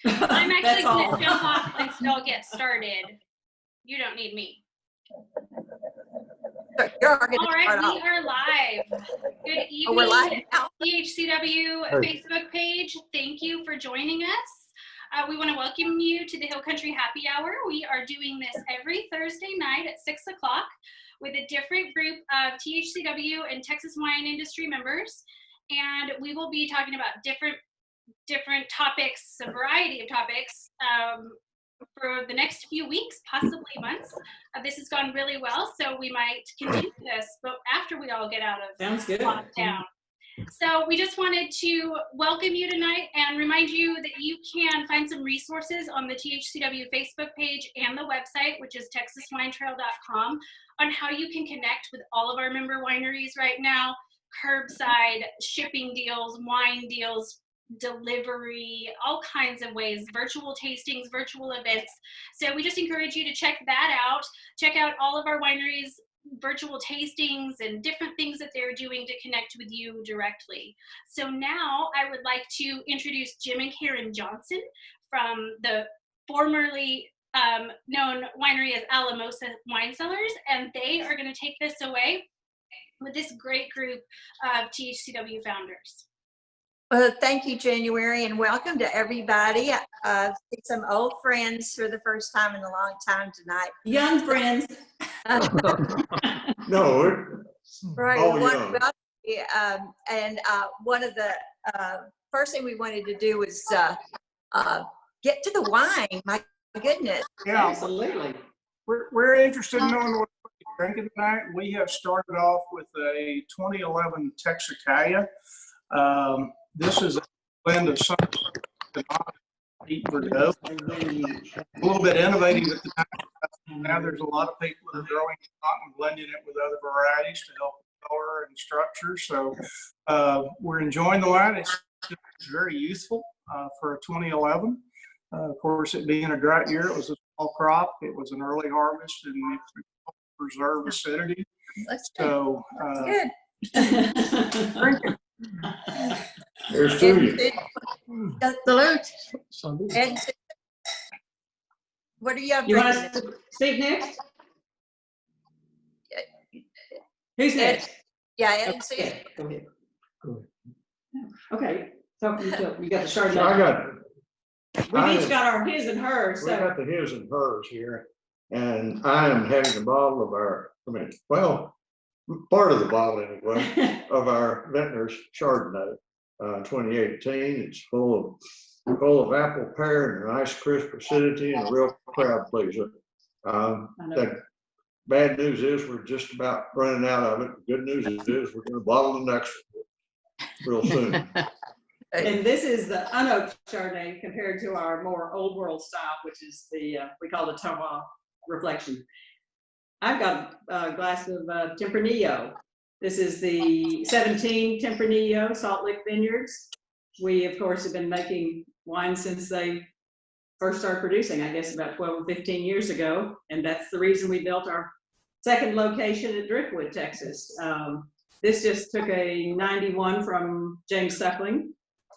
I'm actually going to jump off and still get started. You don't need me. All right, we are live. Good evening, we're live now. THCW Facebook page. Thank you for joining us. We want to welcome you to the Hill Country Happy Hour. We are doing this every Thursday night at 6 o'clock with a different group of THCW and Texas wine industry members. And we will be talking about different topics, a variety of topics, for the next few weeks, possibly months. This has gone really well, so we might continue this, but after we all get out of lockdown. So we just wanted to welcome you tonight and remind you that you can find some resources on the THCW Facebook page and the website, which is texaswinetrail.com, on how you can connect with all of our member wineries right now, curbside shipping deals, wine deals, delivery, all kinds of ways, virtual tastings, virtual events. So we just encourage you to check that out. Check out all of our wineries, virtual tastings, and different things that they're doing to connect with you directly. So now I would like to introduce Jim and Karen Johnson from the formerly known winery as Alamosa Wine Cellars, and they are going to take this away with this great group of THCW founders. Well, thank you, January, and welcome to everybody. Some old friends for the first time in a long time tonight. Young friends. No, Right. all One of the first thing we wanted to do was get to the wine. My goodness. Yeah, Absolutely. we're interested in knowing what you're drinking tonight. We have started off with a 2011 THCW. This is a blend of some heat Bordeaux. A little bit innovative at the time. Now there's a lot of people that are growing pot and blending it with other varieties to help with color and structure. So we're enjoying the wine. It's very youthful for a 2011. Of course, it being a drought year, it was a small crop. It was an early harvest, and it preserved acidity. So drink it. Here's to you. Salute. And what do you have? You want us to speak next? Who's next? Yeah, Ed and Susan. Go ahead. Okay. So you got the Chardonnay. So I got. We've each got our his and hers. We So got the his and hers here, and I am having a bottle of our. Well, part of the bottle anyway of our Vineyards Chardonnay, 2018. It's full of apple, pear, and a nice crisp acidity, and a real crowd pleaser. The bad news is we're just about running out of it. The good news is we're going to bottle the next one real soon. and this is the unoaked Chardonnay compared to our more old world style, which is the we call the Terroir Reflection. I've got a glass of Tempranillo. This is the 17 Tempranillo Salt Lick Vineyards. We, of course, have been making wine since they first started producing, I guess about 12 or 15 years ago. And that's the reason we built our second location at Driftwood, Texas. This just took a 91 from James Suckling.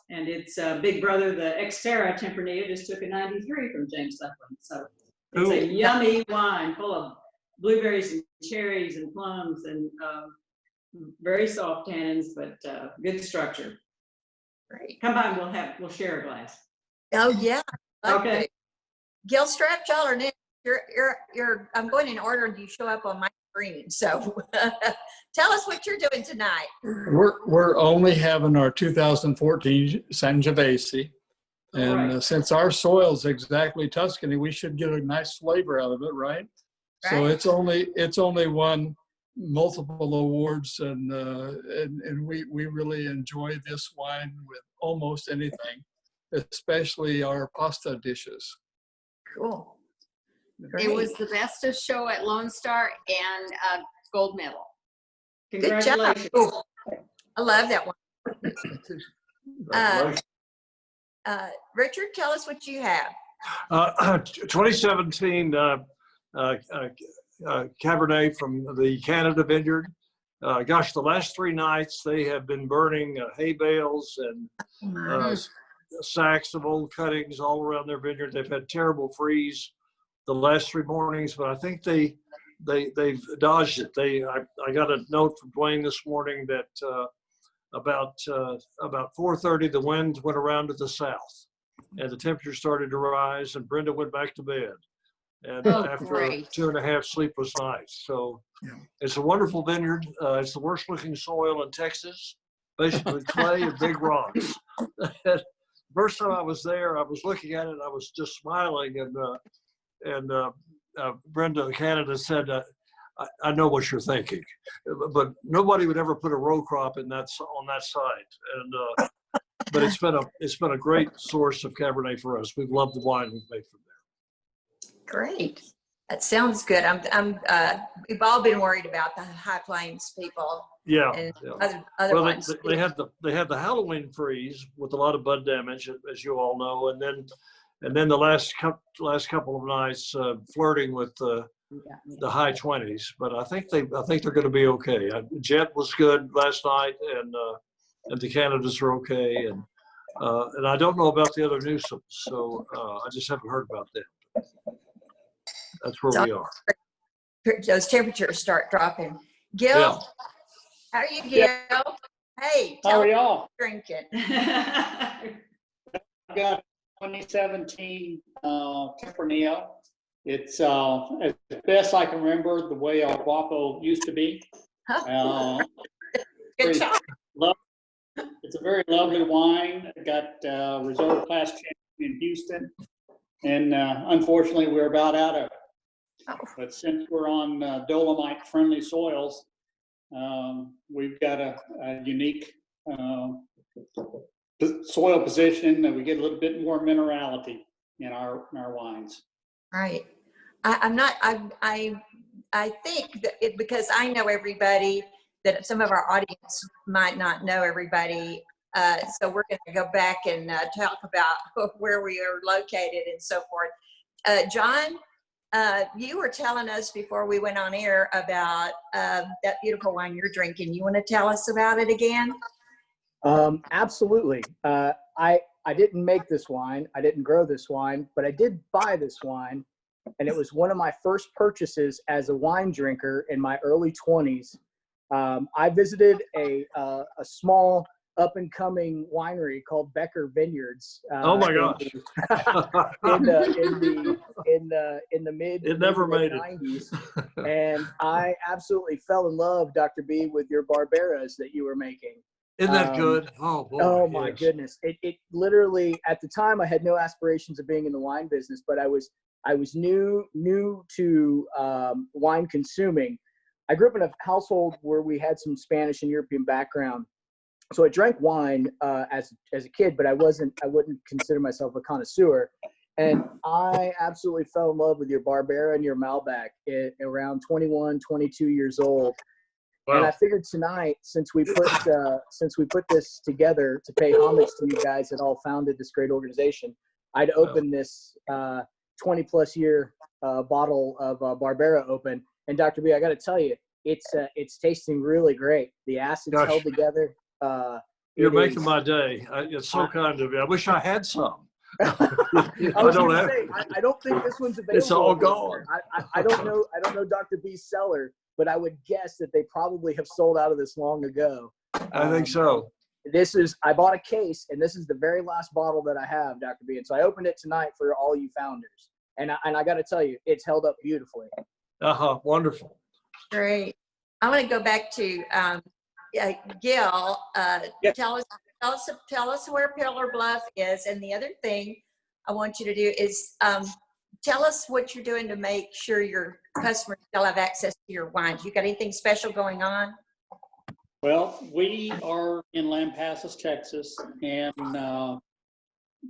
And its big brother, the Xterra Tempranillo, just took a 93 from James Suckling. So it's a yummy wine full of blueberries and cherries and plums and very soft tannins, but good structure. Great. Come by and we'll share a glass. Oh yeah. Okay. Gilstrap, y'all are next. I'm going in order and you show up on my screen. So tell us what you're doing tonight. We're only having our 2014 Sangiovese. And Right. Since our soil's exactly Tuscany, we should get a nice flavor out of it, right? So it's only won multiple awards, and we really enjoy this wine with almost anything, especially our pasta dishes. Cool. It was the best of show at Lone Star and gold medal. Good job. Congratulations. Cool. I love that one. Richard, tell us what you have. 2017 Cabernet from the Canada Vineyard. Gosh, the last 3 nights they have been burning hay bales and sacks of old cuttings all around their vineyard. They've had terrible freeze the last 3 mornings, but I think they've dodged it. I got a note from Dwayne this morning that about 4:30 the wind went around to the south, and the temperature started to rise, and Brenda went back to bed. And after great. 2.5 sleepless nights. So it's a wonderful vineyard. It's the worst looking soil in Texas, basically clay and big rocks. First time I was there, I was looking at it, I was just smiling, and Brenda Canada said, I know what you're thinking, but nobody would ever put a row crop on that site. And but it's been a great source of Cabernet for us. We've loved the wine we've made from there. Great. That sounds good. We've all been worried about the High Plains people. Yeah. And Yeah. other Well, ones. they had the Halloween freeze with a lot of bud damage, as you all know, and then the last couple of nights flirting with the high 20s. But I think they're going to be okay. Jet was good last night, and the Canadas are okay, and I don't know about the other Newsoms, so I just haven't heard about them. That's where we are. Those temperatures start dropping. Gill, Yeah. how are you, Gill? Hey, How tell are me y'all? what you're drinking. I've got 2017 Tempranillo. It's as best I can remember the way El Guapo used to be. Good job. It's a very lovely wine. It got reserve class champion in Houston, and unfortunately we're about out of it. Oh. But since we're on Dolomite friendly soils, we've got a unique soil position that we get a little bit more minerality in our wines. Right. I think that because I know everybody, that some of our audience might not know everybody. So we're going to go back and talk about where we are located and so forth. John, you were telling us before we went on air about that beautiful wine you're drinking. You want to tell us about it again? Absolutely. I didn't make this wine. I didn't grow this wine, but I did buy this wine. And it was one of my first purchases as a wine drinker in my early 20s. I visited a small up-and-coming winery called Becker Vineyards. Oh my gosh! in the mid It never made 90s, and I absolutely fell in love, Dr. B, with your Barberas that you were making. Isn't that good? Oh boy! Oh my yes. goodness! It literally, at the time, I had no aspirations of being in the wine business, but I was new to wine consuming. I grew up in a household where we had some Spanish and European background, so I drank wine as a kid, but I wouldn't consider myself a connoisseur. And I absolutely fell in love with your Barbera and your Malbec at around 21, 22 years old. Wow. And I figured tonight, since we put this together to pay homage to you guys that all founded this great organization, I'd open this 20+ year bottle of Barbera open. And Dr. B, I got to tell you, it's tasting really great. The acid's held together. You're making my day. It's so kind of you. I wish I had some. I don't think this one's available. It's all gone. I don't know Dr. B's cellar, but I would guess that they probably have sold out of this long ago. I think so. I bought a case, and this is the very last bottle that I have, Dr. B. And so I opened it tonight for all you founders. And I got to tell you, it's held up beautifully. Wonderful. Great. I want to go back to Gill. Yes. Tell us where Pillar Bluff is. And the other thing I want you to do is tell us what you're doing to make sure your customers still have access to your wines. You got anything special going on? Well, we are in Lampasas, Texas, and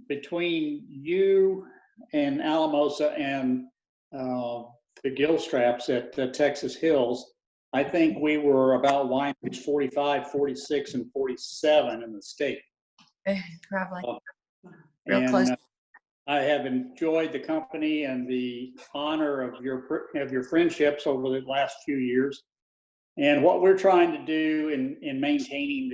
between you and Alamosa and the Gilstraps at the Texas Hills, I think we were about wine 45, 46, and 47 in the state. Probably. Real close. I have enjoyed the company and the honor of your friendships over the last few years. And what we're trying to do in maintaining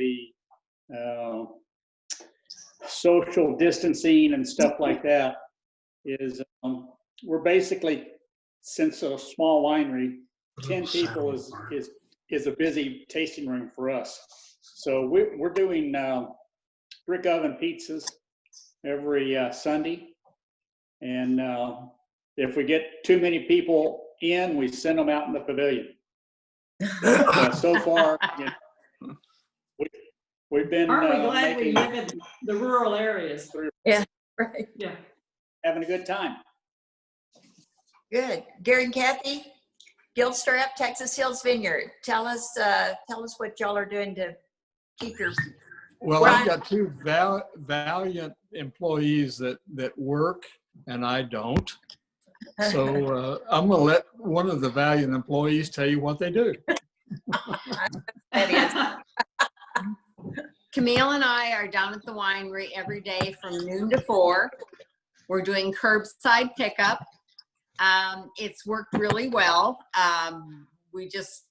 social distancing and stuff like that is we're basically, since a small winery, 10 people is a busy tasting room for us. So we're doing brick oven pizzas every Sunday. And if we get too many people in, we send them out in the pavilion. So far, you know, we've been Aren't we glad we live in the rural areas? Yeah, right. Yeah. Having a good time. Good. Gary and Kathy, Gilstrap, Texas Hills Vineyard. Tell us what y'all are doing to keep your. Well, I've got two valiant employees that work, and I don't. So I'm going to let one of the valiant employees tell you what they do. That is. Camille and I are down at the winery every day from noon to 4. We're doing curbside pickup. It's worked really well. We just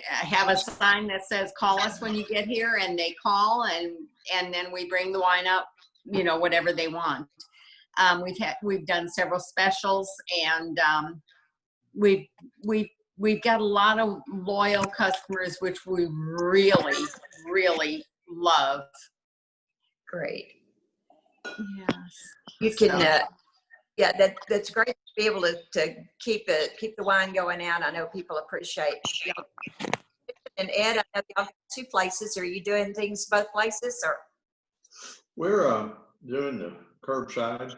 have a sign that says, call us when you get here, and they call, and then we bring the wine up, you know, whatever they want. We've done several specials, and we've got a lot of loyal customers, which we really, really love. Great. Yes. You can, yeah, that's great to be able to keep the wine going out. I know people appreciate. And Ed, I know y'all got 2 places. Are you doing things both places, or? We're doing the curbside.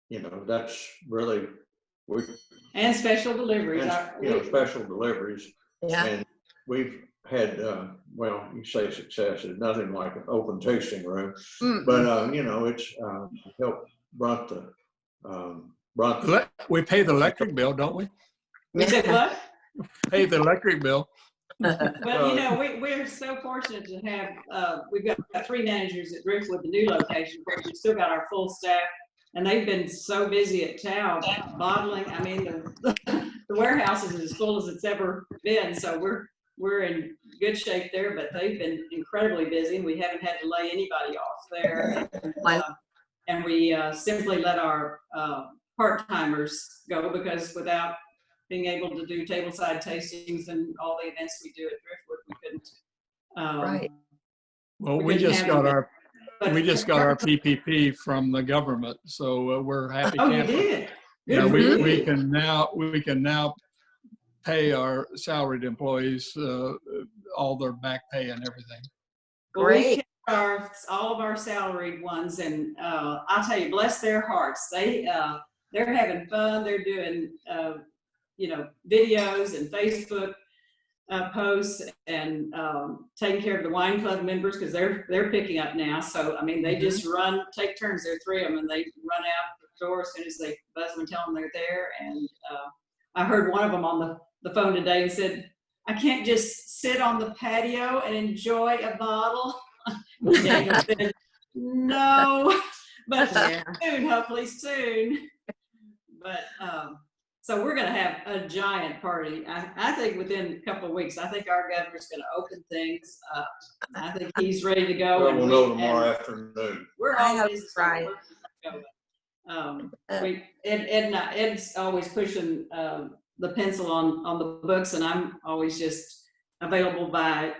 You know, that's really And special deliveries. special deliveries. Yeah. And we've had, well, you say success is nothing like an open tasting room, but you know, it's helped brought the. We pay the electric bill, don't we? You said what? Pay the electric bill. Well, you know, we're so fortunate to have, we've got 3 managers at Driftwood, the new location. Of course, we've still got our full staff, and they've been so busy at Tao bottling. I mean, the warehouse is as full as it's ever been, so we're in good shape there, but they've been incredibly busy, and we haven't had to lay anybody off there. And we simply let our part-timers go, because without being able to do tableside tastings and all the events we do at Driftwood, we couldn't. Right. Well, we just got our PPP from the government, so we're happy. Oh, you did? Yeah, we can now pay our salaried employees all their back pay and everything. Great. All of our salaried ones, and I'll tell you, bless their hearts, they're having fun. They're doing you know, videos and Facebook posts, and taking care of the wine club members, because they're picking up now. So I mean, they just take turns. There are 3 of them, and they run out the door as soon as they buzz them and tell them they're there. And I heard one of them on the phone today and said, "I can't just sit on the patio and enjoy a bottle." Daniel said, "No, but soon, hopefully soon." But so we're going to have a giant party. I think within a couple of weeks. I think our governor's going to open things. I think he's ready to go. Well, we'll know tomorrow afternoon. We're always right. Ed's always pushing the pencil on the books, and I'm always just available by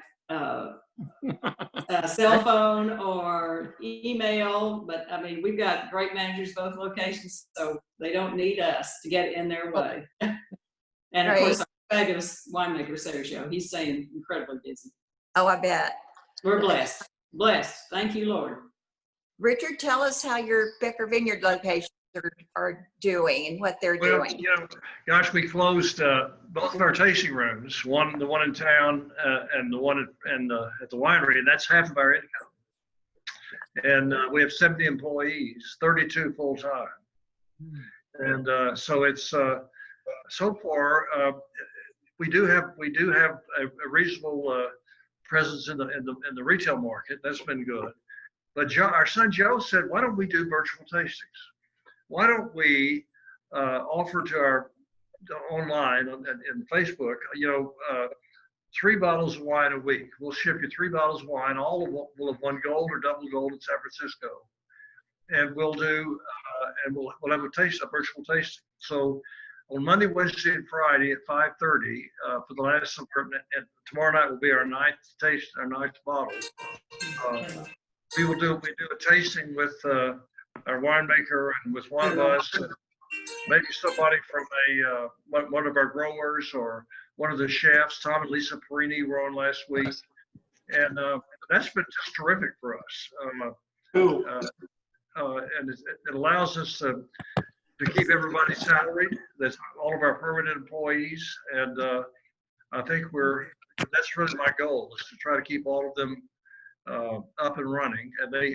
cell phone or email. But I mean, we've got great managers both locations, so they don't need us to get in their way. And of course, our fabulous winemaker Sergio, he's staying incredibly busy. Oh, I bet. We're blessed. Thank you, Lord. Richard, tell us how your Becker Vineyard locations are doing and what they're doing. You know, gosh, we closed both of our tasting rooms, the one in town and the one at the winery, and that's half of our income. And we have 70 employees, 32 full time, and so it's so far we do have a reasonable presence in the retail market. That's been good. But our son Joe said, "Why don't we do virtual tastings? Why don't we offer to our online and Facebook, you know, 3 bottles of wine a week. We'll ship you 3 bottles of wine. All of them will have won gold or double gold in San Francisco. And we'll do, and we'll have a virtual tasting. So on Monday, Wednesday, and Friday at 5:30 for the last, and tomorrow night will be our ninth bottle. We do a tasting with our winemaker and with one of us, and maybe somebody from one of our growers or one of the chefs. Tom and Lisa Perini were on last week, and that's been just terrific for us. And it allows us to keep everybody salaried. That's all of our permanent employees, and I think that's really my goal, is to try to keep all of them up and running. And they're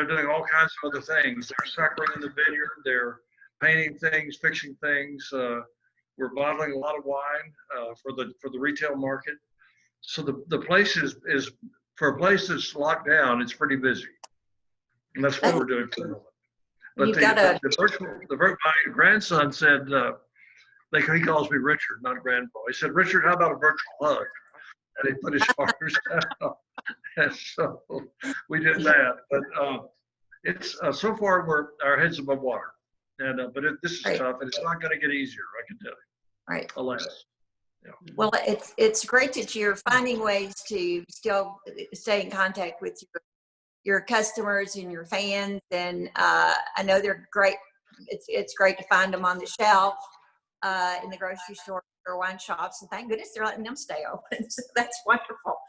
doing all kinds of other things. They're suckering in the vineyard. They're painting things, fixing things. We're bottling a lot of wine for the retail market. So the place is for a place that's locked down, it's pretty busy. And that's what we're doing for the moment. But my grandson said, he calls me Richard, not Grandpa. He said, Richard, how about a virtual hug? And he put his shoulders down. And so we did that. But it's so far our heads above water. And but this is tough, and it's not going to get easier, I can tell you. Right. Alas. Yeah. Well, it's great that you're finding ways to still stay in contact with your customers and your fans, and I know they're great. It's great to find them on the shelf in the grocery store or wine shops, and thank goodness they're letting them stay open. So that's wonderful.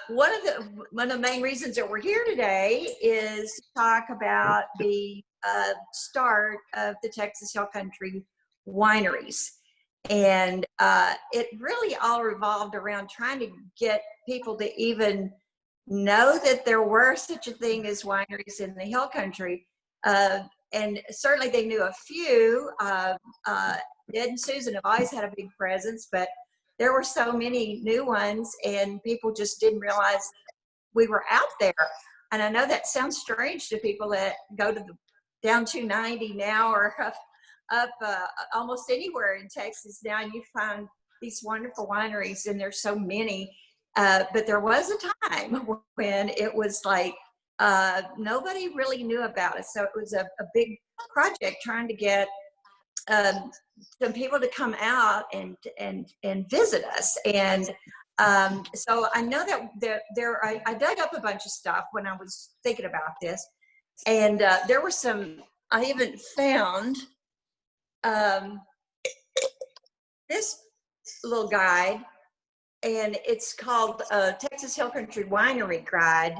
One of the main reasons that we're here today is to talk about the start of the Texas Hill Country wineries. And it really all revolved around trying to get people to even know that there were such a thing as wineries in the Hill Country. And certainly they knew a few. Ed and Susan have always had a big presence, but there were so many new ones, and people just didn't realize we were out there. And I know that sounds strange to people that go to down 290 now, or up almost anywhere in Texas now, and you find these wonderful wineries, and there's so many. But there was a time when it was like nobody really knew about it. So it was a big project trying to get some people to come out and visit us. And so I know that I dug up a bunch of stuff when I was thinking about this, and there were some. I even found this little guide, and it's called Texas Hill Country Winery Guide,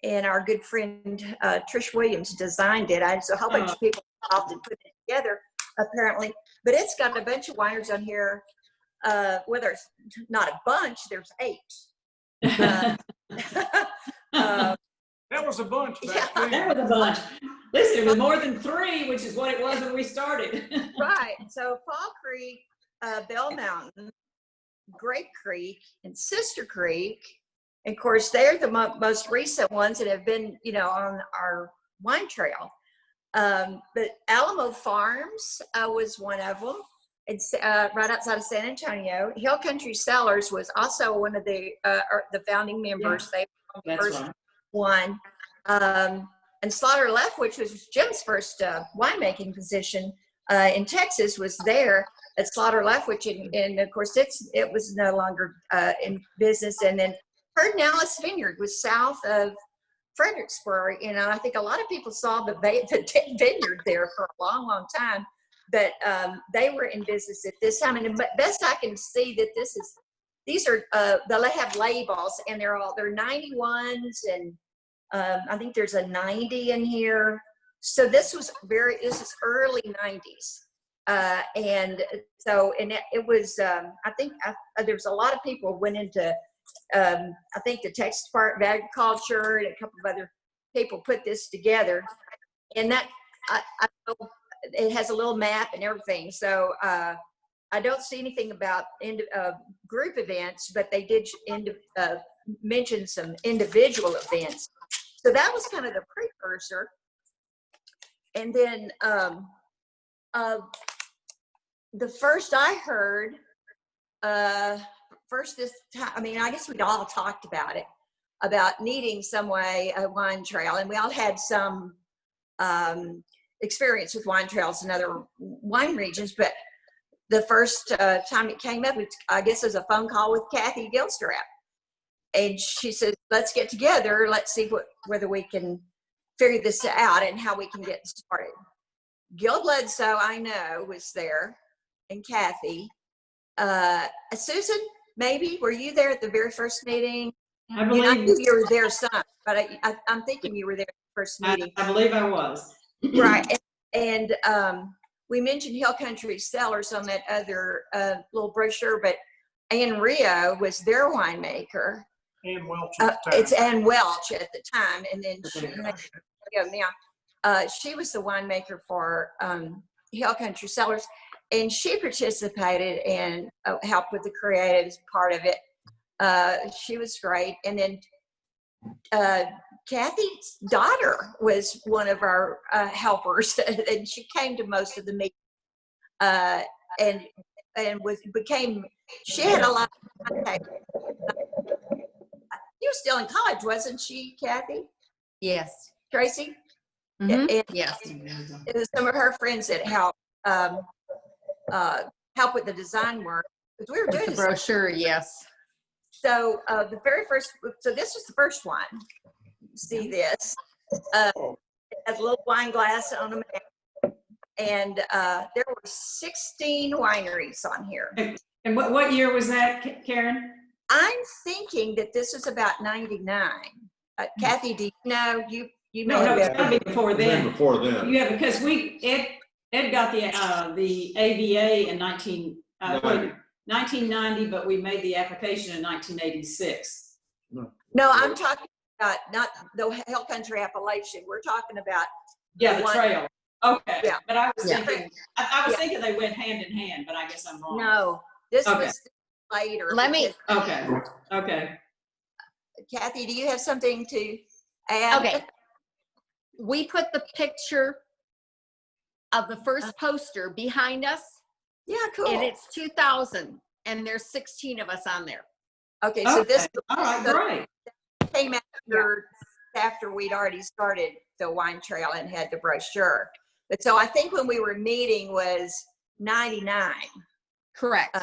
and our good friend Trish Williams designed it. So a whole bunch of people involved in putting it together, apparently. But it's got a bunch of wineries on here. Well, there's not a bunch, there's 8. That was a bunch back then. That was a bunch. Listen, it was more than 3, which is what it was when we started. Right. So Fall Creek, Bell Mountain, Grape Creek, and Sister Creek. And of course, they're the most recent ones that have been, on our wine trail. But Alamo Farms was one of them. It's right outside of San Antonio. Hill Country Cellars was also one of the founding members. Yeah, they were the first one. And Slaughter Left, which was Jim's first winemaking position in Texas, was there at Slaughter Left, which, and of course, it was no longer in business. And then Herd and Alice Vineyard was south of Fredericksburg. I think a lot of people saw the vineyard there for a long, long time, but they were in business at this time. And best I can see that these are they have labels, and they're 91s, and I think there's a 90 in here. So this is early 90s. And so, and it was, I think there's a lot of people went into, I think the Texas Department of Agriculture and a couple of other people put this together. And that, I know it has a little map and everything. So I don't see anything about group events, but they did mention some individual events. So that was kind of the precursor. And then the first I heard first this time, I mean, I guess we'd all talked about it, about needing some way a wine trail, and we all had some experience with wine trails in other wine regions, but the first time it came up, I guess it was a phone call with Kathy Gilstrap. And she said, let's get together. Let's see whether we can figure this out and how we can get started. Gill Bledsoe, I know, was there, and Kathy. Susan, maybe, were you there at the very first meeting? I believe I knew you were there some, but I'm thinking you were there at the first meeting. I believe I was. Right. And we mentioned Hill Country Cellars on that other little brochure, but Ann Rio was their winemaker. And Welch at the time. It's Ann Welch at the time, and then she was the winemaker for Hill Country Cellars, and she participated and helped with the creative part of it. She was great, and then Kathy's daughter was one of our helpers, and she came to most of the meetings, and she had a lot of contact. You were still in college, wasn't she, Kathy? Yes. Tracy? Mhm. And Yes. it was some of her friends that helped help with the design work, because we were doing The this. brochure, yes. So the very first, so this was the first one. See this? It has a little wine glass on the map, and there were 16 wineries on here. And what year was that, Karen? I'm thinking that this was about 99. Kathy, do you know? You may No, have it's been. gotta be before then. Before then. Yeah, because Ed got the AVA in 1990, but we made the application in 1986. No, I'm talking about not the Hill Country appellation. We're talking about Yeah, the trail. Okay. Yeah. But I was Yeah. thinking, I was thinking they went hand in hand, but I guess I'm wrong. no. This Okay. was later. Let me- because- Okay. Okay. Kathy, do you have something to add? Okay. We put the picture of the first poster behind us, Yeah, cool. and it's 2000, and there's 16 of us on there. Okay, so this All right, so- great. came after we'd already started the wine trail and had the brochure. But so I think when we were meeting was 99. Correct.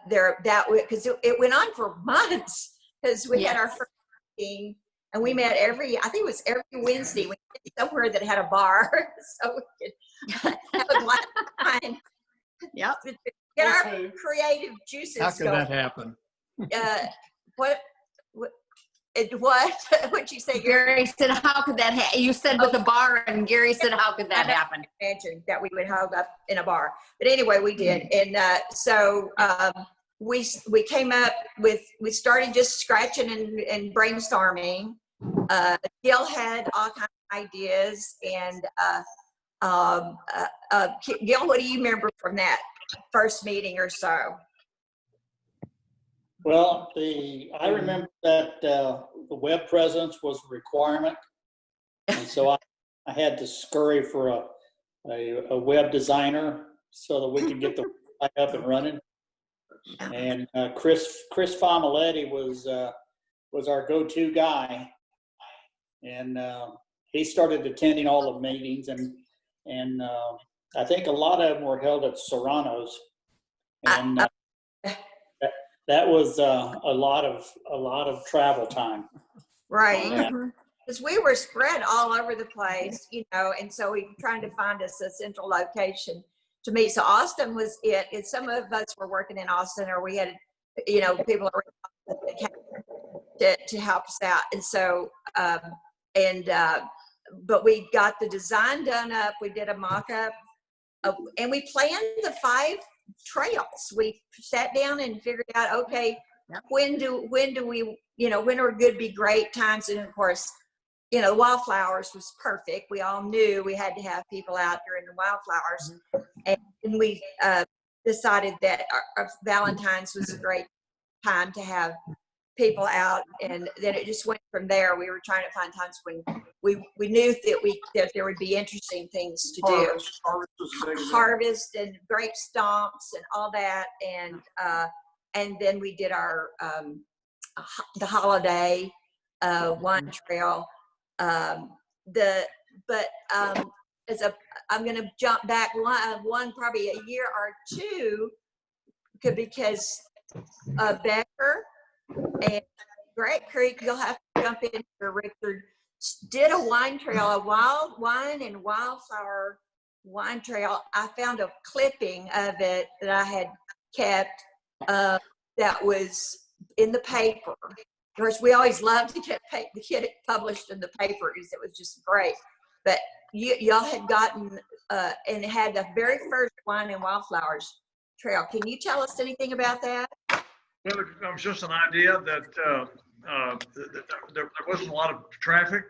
There that because it went on for months, because we had our Yes. first meeting and we met I think it was every Wednesday. We went somewhere that had a bar so we could have a glass of wine. Yep. Get our creative juices How could going. that happen? What'd you say, Gary? Gary said, how could that happen? You said with a bar, and Gary said, how could that happen? Imagine that we would hold up in a bar, but anyway, we did, and so we came up with, we started just scratching and brainstorming. Gill had all kinds of ideas, and Gill, what do you remember from that first meeting or so? Well, I remember that the web presence was a requirement. And so I had to scurry for a web designer so that we could get the site up and running. And Chris Famaletti was our go-to guy. And he started attending all the meetings, and I think a lot of them were held at Serrano's. And that was a lot of travel time. Right. Because we were spread all over the place, and so we were trying to find us a central location to meet. So Austin was it. And some of us were working in Austin, or we had, people to help us out. And so, but we got the design done up. We did a mock-up, and we planned the 5 trails. We sat down and figured out, okay, when do we, when are good be great times? And of course, wildflowers was perfect. We all knew we had to have people out during the wildflowers, and we decided that our Valentine's was a great time to have people out, and then it just went from there. We were trying to find times when we knew that there would be interesting things to do. Harvest was a big event. Harvest and grape stomps and all that, and then we did our the holiday wine trail. I'm going to jump back one probably a year or two, because Becker and Great Creek, you'll have to jump in here, Richard, did a wine trail, a wild wine and wildflower wine trail. I found a clipping of it that I had kept that was in the paper. Of course, we always loved to get it published in the paper, because it was just great. But y'all had gotten and had the very first wine and wildflowers trail. Can you tell us anything about that? Well, it was just an idea that there wasn't a lot of traffic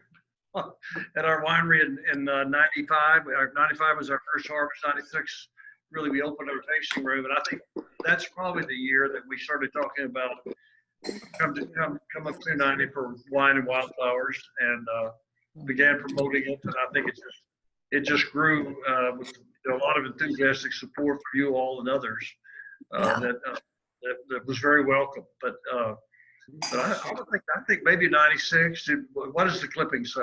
at our winery in 95. 95 was our first harvest. 96, really, we opened our tasting room. And I think that's probably the year that we started talking about come up to 90 for wine and wildflowers, and began promoting it. And I think it just grew with a lot of enthusiastic support for you all and others. That was very welcome. But I think maybe 96. What does the clipping say?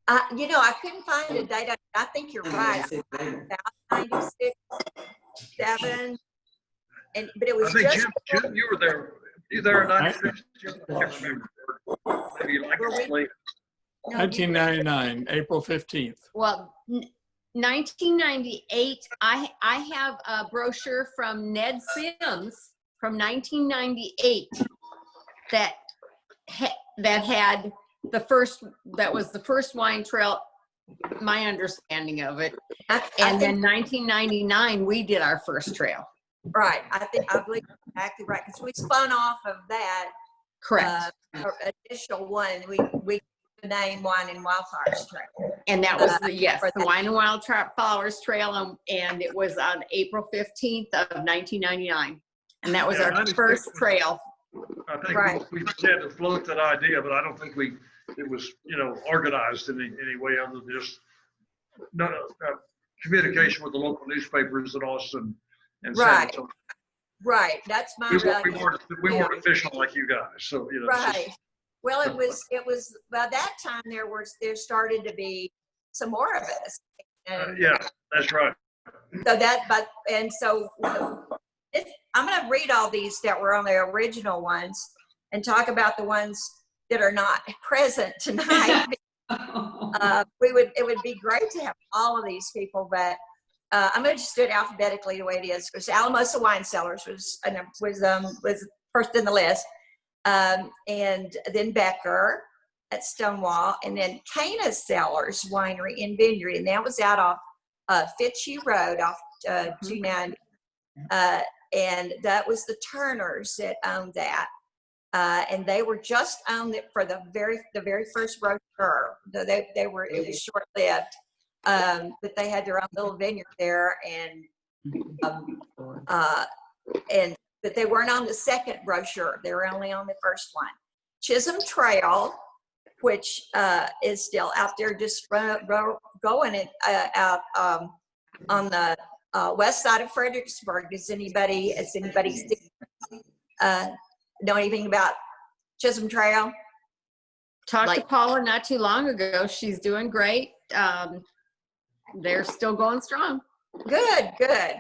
I couldn't find a date. I think you're right. About 96, 7, but it was I think just. Jim, you were there. You there in 96? I can't remember. Maybe like late. 1999, April 15th. Well, 1998, I have a brochure from Ned Sims from 1998 that had that was the first wine trail, my understanding of it. And then 1999, we did our first trail. Right. I believe you're exactly right, because we spun off of that. Correct. Initial one. We the name Wine and Wildflowers Trail. And that was the Wine and Wildflowers Trail, and it was on April 15th of 1999. And that was our first trail. I think we just had to float that idea, but I don't think it was, organized in any way other than just communication with the local newspapers in Austin and San Antonio. Right. That's my. We weren't official like you guys, so Right. Well, it was by that time there started to be some more of us. And, yeah, that's right. So I'm going to read all these that were on the original ones and talk about the ones that are not present tonight. It would be great to have all of these people, but I'm going to just do it alphabetically the way it is. Because Alamosa Wine Cellars was first in the list, and then Becker at Stonewall, and then Cana Cellars Winery in Vineyard, and that was out off Fitzhugh Road off 290. And that was the Turners that owned that. And they were just owned it for the very first brochure. It was short-lived, but they had their own little vineyard there, but they weren't on the second brochure. They were only on the first one. Chisholm Trail, which is still out there, just going out on the west side of Fredericksburg. Has anybody know anything about Chisholm Trail? Talked to Paula not too long ago. She's doing great. They're still going strong. Good.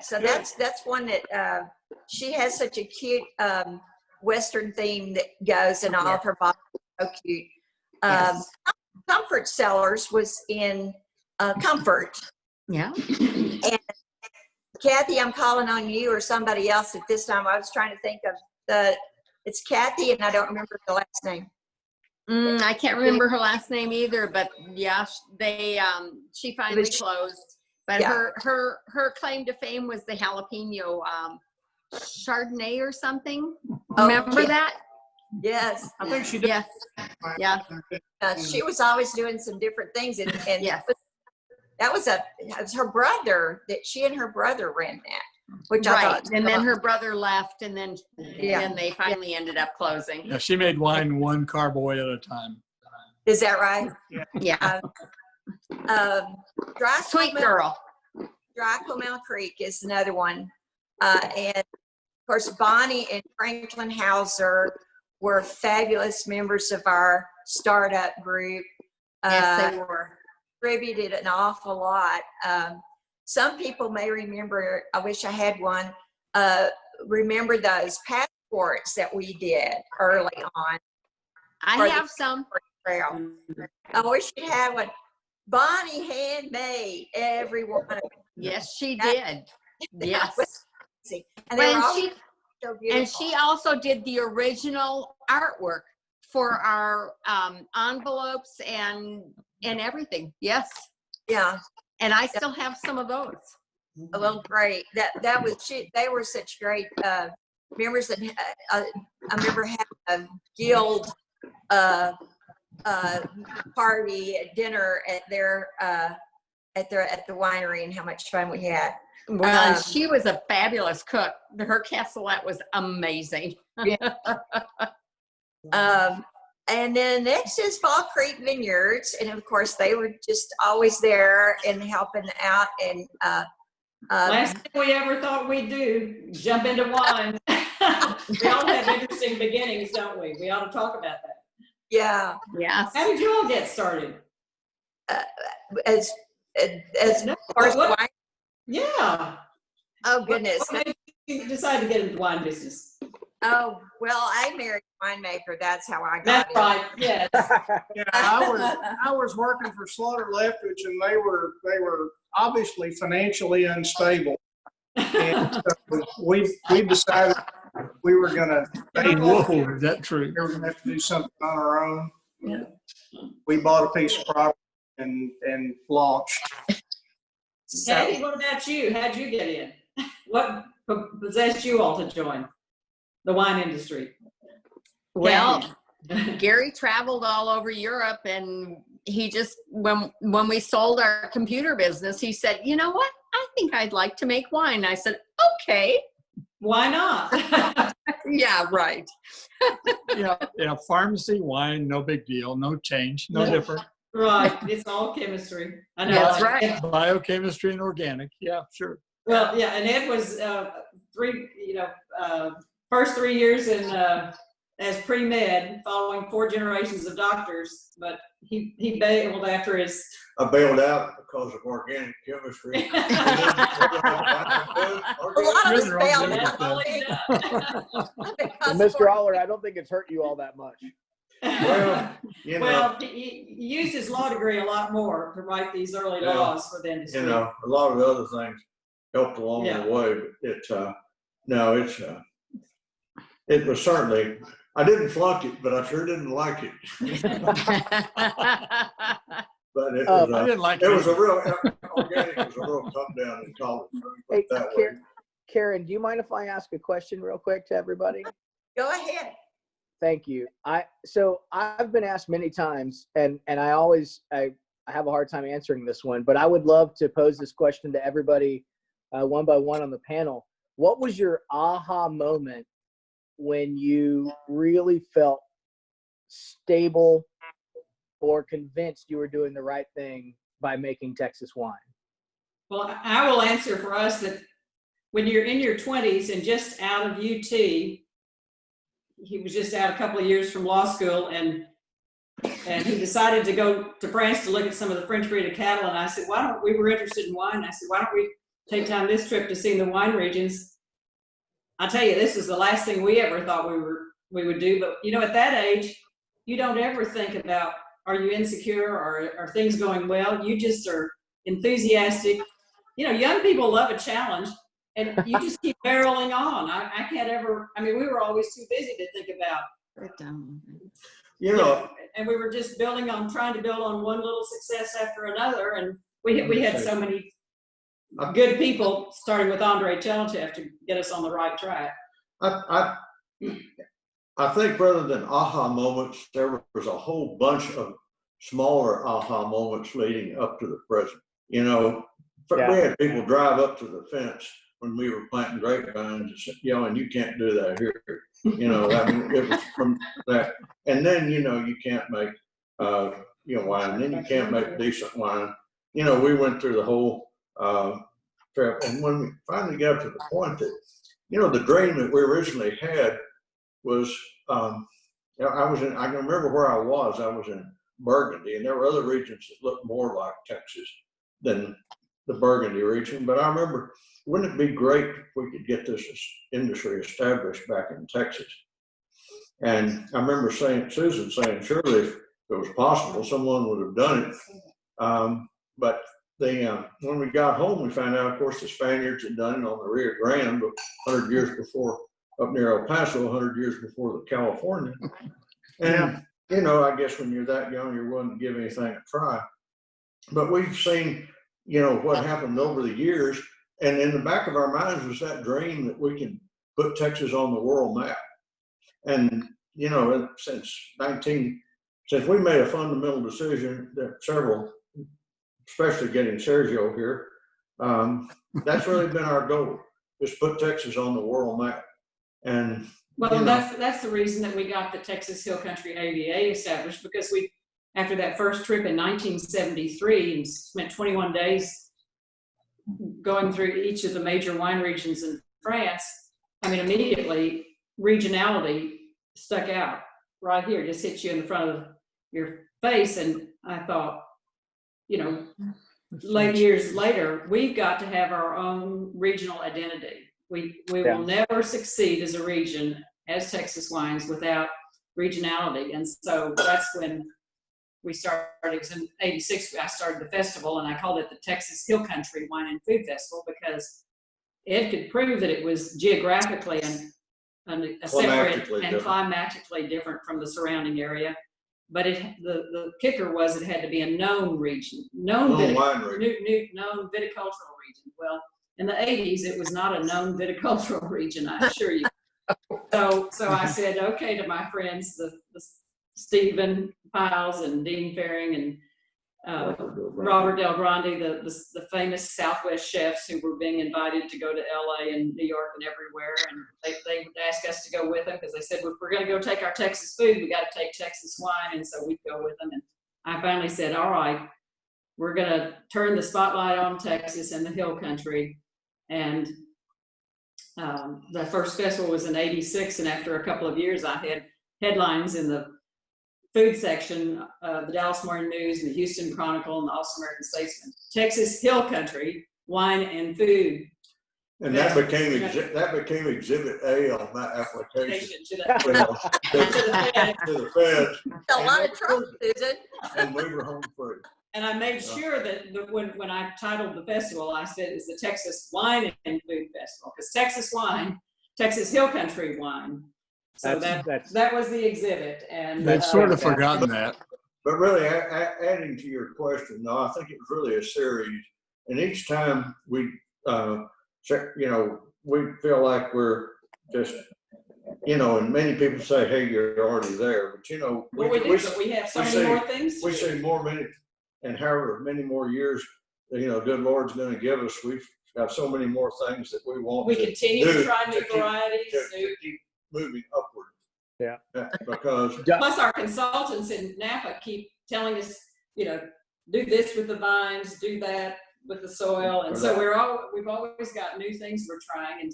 So that's one that she has such a cute Western theme that goes in all of her bottles. So cute. Yes. Comfort Cellars was in Comfort. Yeah. And Kathy, I'm calling on you or somebody else at this time. I was trying to think of it's Kathy, and I don't remember the last name. I can't remember her last name either, but yeah, she finally closed. But her claim to fame was the jalapeno Chardonnay or something. Remember that? Yes. I think she did. Yes. Yeah. She was always doing some different things, and yes. It was her brother that she and her brother ran that. which I Right, thought. and then her brother left, and then Yeah. they finally ended up closing. Yeah, she made wine one carboy at a time. Is that right? Yeah, Dry sweet Clement- girl. Dry Clement Creek is another one. And of course, Bonnie and Franklin Hauser were fabulous members of our startup group. Yes, they were. Contributed an awful lot. Some people may remember, I wish I had one, remember those passports that we did early on. I have some. Trail. I wish you'd have one. Bonnie handmade every one of them. Yes, she did. Yes. And they were When all she so beautiful. And she also did the original artwork for our envelopes and everything. Yes. Yeah. And I still have some of those. Well, great. That was she. They were such great members. That I remember having a guild party at dinner at the winery, and how much fun we had. Well, she was a fabulous cook. Her cassoulet was amazing. And then next is Fall Creek Vineyards, and of course they were just always there and helping out. And Last thing we ever thought we'd do, jump into wine. We all have interesting beginnings, don't we? We ought to talk about that. yeah, Yes. How did you all get started? as No, far as what- wine. Yeah. Oh goodness. What made you decide to get into the wine business? Oh well, I married a winemaker. That's how I got That's it. right. Yes. Yeah, I was working for Slaughter Leftwich, and they were obviously financially unstable. And so we decided we were gonna Whoa, is that true? we were gonna have to do something on our own. Yeah. We bought a piece of property and launched. Kathy, what about you? How'd you get in? What possessed you all to join the wine industry? Well, Gary traveled all over Europe, and he just, when we sold our computer business, he said, you know what? I think I'd like to make wine. I said, okay. Why not? Yeah, right. Yeah, pharmacy, wine, no big deal, no change, no different. Right. It's all chemistry. I know. That's right. Biochemistry and organic, yeah, sure. Well, yeah, and Ed was first 3 years in as pre-med, following 4 generations of doctors, but he bailed after his. I bailed out because of organic chemistry. A lot of us failed. That's all he does. And Mr. Auler, I don't think it's hurt you all that much. Well, you know, Well, he used his law degree a lot more to write these early Yeah. laws for the industry. you know, a lot of the other things helped along Yeah. the way, but it was certainly, I didn't flunk it, but I sure didn't like it. But it was, I didn't like it was a real, organic was a real come down in college. Put it Hey, that way. Karen, do you mind if I ask a question real quick to everybody? Go ahead. Thank you. So I've been asked many times, and I have a hard time answering this one, but I would love to pose this question to everybody one by one on the panel. What was your aha moment when you really felt stable or convinced you were doing the right thing by making Texas wine? Well, I will answer for us that when you're in your 20s and just out of UT, he was just out a couple of years from law school, and he decided to go to France to look at some of the French breed of cattle. And I said, we were interested in wine. I said, why don't we take time this trip to see the wine regions? I'll tell you, this is the last thing we ever thought we would do. But at that age, you don't ever think about, are you insecure or are things going well? You just are enthusiastic. Young people love a challenge. And you just keep barreling on. I can't ever, we were always too busy to think about. And we were just trying to build on one little success after another. And we had so many good people, starting with Andre Chelchev, to get us on the right track. I think rather than aha moments, there was a whole bunch of smaller aha moments leading up to the present. We had people drive up to the fence when we were planting grapevines, and you can't do that here. I mean, it was from that. And then, you can't make, wine. And then you can't make decent wine. We went through the whole trip. And when we finally got to the point that, the dream that we originally had was, I can remember where I was in Burgundy, and there were other regions that looked more like Texas than the Burgundy region. But I remember, wouldn't it be great if we could get this industry established back in Texas? And I remember Susan saying, surely if it was possible, someone would have done it. But when we got home, we found out, of course, the Spaniards had done it on the Rio Grande 100 years before, up near El Paso, 100 years before the California. And, I guess when you're that young, you're willing to give anything a try. But we've seen, what happened over the years. And in the back of our minds was that dream that we can put Texas on the world map. And, since we made a fundamental decision that several, especially getting Sergio here, that's really been our goal, is put Texas on the world map. And that's the reason that we got the Texas Hill Country AVA established, because we, after that first trip in 1973, and spent 21 days going through each of the major wine regions in France, I mean, immediately regionality stuck out right here, just hit you in the front of your face. And I thought, late years later, we've got to have our own regional identity. We will never succeed as a region, as Texas wines, without regionality. And so that's when we started. It was in '86. I started the festival, and I called it the Texas Hill Country Wine and Food Festival, because it could prove that it was geographically and separate and climatically different from the surrounding area. But the kicker was it had to be a known region, known viticultural region. Well, in the 80s, it was not a known viticultural region, I assure you. So I said, okay, to my friends, the Stephen Piles and Dean Faring and Robert Del Grande, the famous Southwest chefs who were being invited to go to LA and New York and everywhere. And they would ask us to go with them, because they said, well, if we're going to go take our Texas food, we got to take Texas wine. And so we'd go with them. And I finally said, all right, we're going to turn the spotlight on Texas and the Hill Country. And the first festival was in '86. And after a couple of years, I had headlines in the food section of the Dallas Morning News and the Houston Chronicle and the Austin American Statesman. Texas Hill Country Wine and Food. And that became Exhibit A on that application. To the feds. A lot of trouble, Susan. And we were home free. And I made sure that when I titled the festival, I said it's the Texas Wine and Food Festival, because Texas wine, Texas Hill Country wine. So that was the exhibit. And they've sort of forgotten that. But really, adding to your question, though, I think it was really a series. And each time we, we feel like we're just, and many people say, hey, you're already there. But, we have so many more things. We see and however many more years, good Lord's going to give us. We've got so many more things that we want. We continue to try new varieties. To keep moving upward. Yeah. Because plus our consultants in Napa keep telling us, do this with the vines, do that with the soil, and so we've always got new things we're trying. And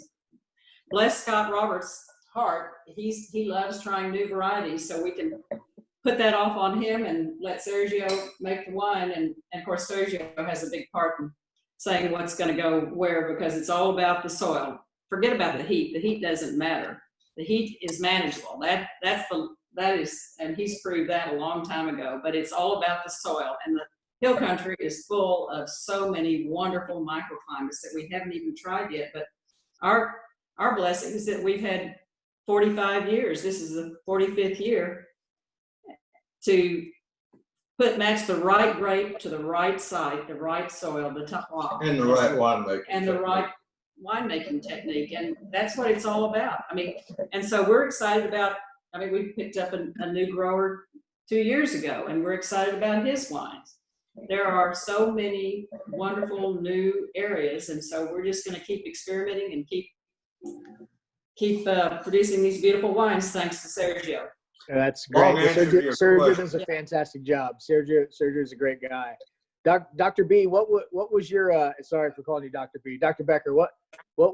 bless Scott Roberts' heart, he loves trying new varieties, so we can put that off on him and let Sergio make the wine. And of course, Sergio has a big part in saying what's going to go where, because it's all about the soil. Forget about the heat. The heat doesn't matter. The heat is manageable. That is, and he's proved that a long time ago. But it's all about the soil. And the Hill Country is full of so many wonderful microclimates that we haven't even tried yet. But our blessing is that we've had 45 years. This is the 45th year to match the right grape to the right site, the right soil, the top rock, and the right winemaking, and the right winemaking technique, and that's what it's all about. I mean, and so we're excited about. We picked up a new grower 2 years ago, and we're excited about his wines. there are so many wonderful new areas, and so we're just going to keep experimenting and keep producing these beautiful wines thanks to Sergio. That's great. Long answer to your Sergio question. does a fantastic job. Sergio's a great guy. Dr. B, what was your sorry for calling you Dr. B. Dr. Becker, what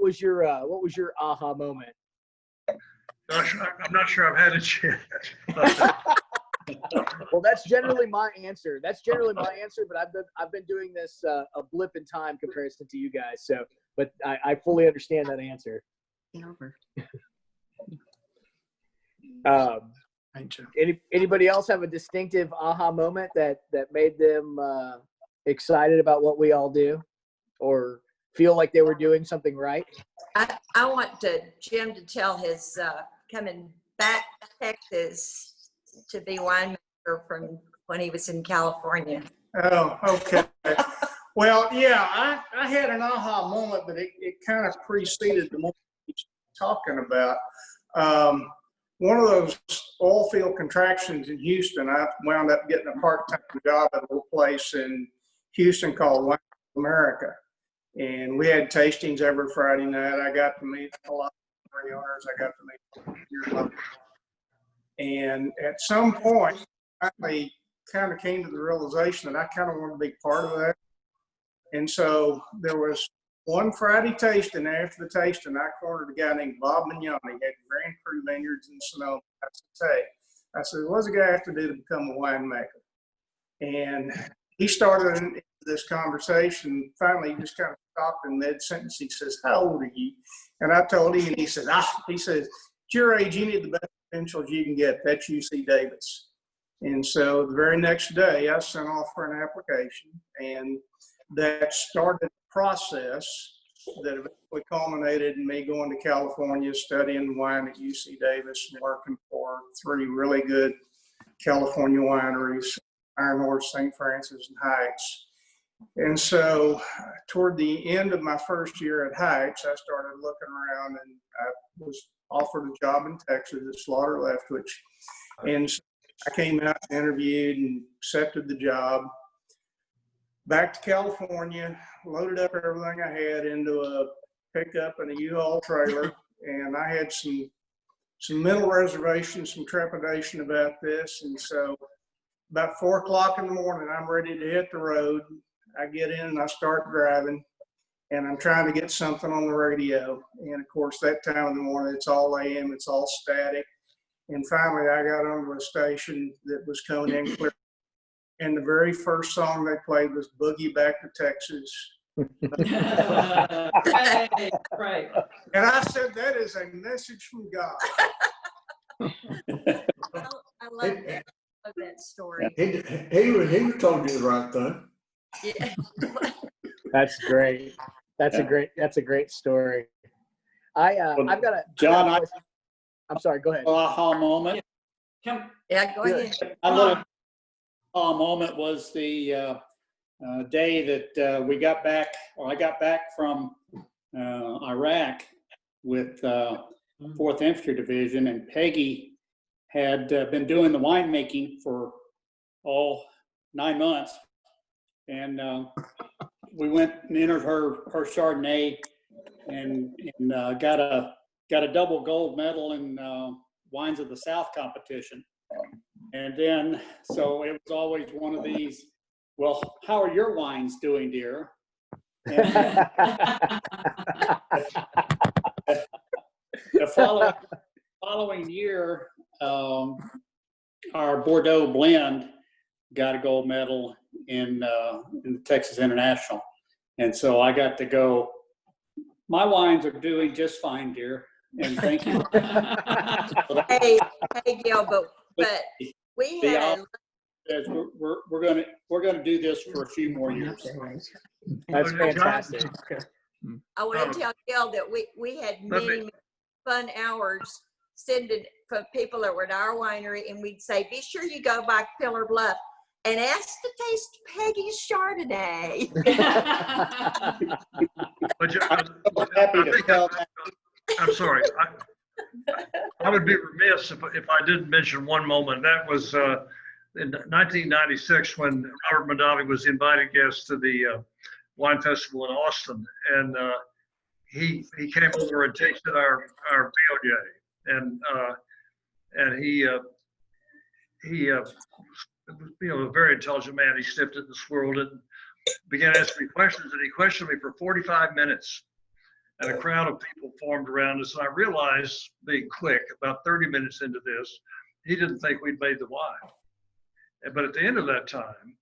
was your aha moment? I'm not sure I've had a chance. Well, that's generally my answer. But I've been doing this a blip in time comparison to you guys. So, but I fully understand that answer. Anybody else have a distinctive aha moment that made them excited about what we all do, or feel like they were doing something right? I want Jim to tell his coming back to Texas to be winemaker from when he was in California. Oh, okay. Well, yeah, I had an aha moment, but it kind of preceded the one he's talking about. One of those oil field contractions in Houston, I wound up getting a part-time job at a little place in Houston called Wine America. And we had tastings every Friday night. I got to meet a lot of the owners. I got to meet your. And at some point, I kind of came to the realization that I kind of wanted to be part of that. And so there was one Friday tasting. After the tasting, I cornered a guy named Bob Mignoni. He had Grand Cru Vineyards in Sonoma. I said, what does a guy have to do to become a winemaker? And he started into this conversation. Finally, he just kind of stopped in mid-sentence. He says, how old are you? And I told him, and he said, at your age, you need the best credentials you can get. That's UC Davis. And so the very next day, I sent off for an application, and that started the process that eventually culminated in me going to California, studying wine at UC Davis, and working for 3 really good California wineries, Iron Horse, St. Francis, and Heights. And so toward the end of my first year at Heights, I started looking around, and I was offered a job in Texas at Slaughter Leftwich. And so I came out and interviewed and accepted the job. Back to California, loaded up everything I had into a pickup and a U-Haul trailer. And I had some mental reservations, some trepidation about this. And so about 4 o'clock in the morning, I'm ready to hit the road. I get in and I start driving, and I'm trying to get something on the radio. And of course, that time of the morning, it's all AM, it's all static. And finally, I got onto a station that was coming in clear. And the very first song they played was Boogie Back to Texas. Right. And I said, that is a message from God. I love that story. He told you the right thing. Yeah. That's great. That's a great story. I've got a John, I'm sorry, go ahead. Aha moment. Yeah, go ahead. My little aha moment was the day that we got back, or I got back from Iraq with 4th Infantry Division, and Peggy had been doing the winemaking for 9 months, and we went and entered her Chardonnay, and got a double gold medal in Wines of the South competition. And then, so it was always one of these, well, how are your wines doing, dear? And the following year, our Bordeaux blend got a gold medal in the Texas International. And so I got to go, my wines are doing just fine, dear. And thank you. Hey, Gill, but we had we're gonna do this for a few more years. That's fantastic. I want to tell Gill that we had many fun hours sending from people that were at our winery, and we'd say, be sure you go by Pillar Bluff and ask to taste Peggy's Chardonnay. I'm sorry. I would be remiss if I didn't mention one moment. That was in 1996 when Robert Mondavi was the invited guest to the wine festival in Austin, and he came over and tasted our Viognier, and he a very intelligent man. He sniffed it and swirled it and began asking me questions, and he questioned me for 45 minutes. And a crowd of people formed around us. And I realized, being quick, about 30 minutes into this, he didn't think we'd made the wine. But at the end of that time,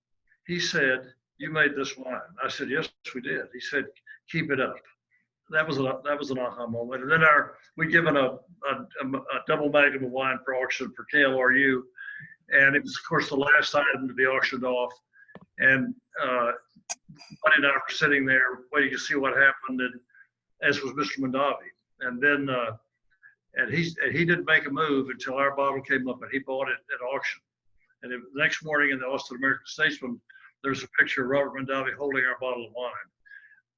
he said, "You made this wine." I said, "Yes, we did." He said, "Keep it up." That was an aha moment. And then we'd given a double magnum of wine for auction for KLRU, and it was, of course, the last item to be auctioned off. And Buddy and I were sitting there waiting to see what happened, and as was Mr. Mondavi. And then and he didn't make a move until our bottle came up, and he bought it at auction. And the next morning in the Austin American Statesman, there's a picture of Robert Mondavi holding our bottle of wine.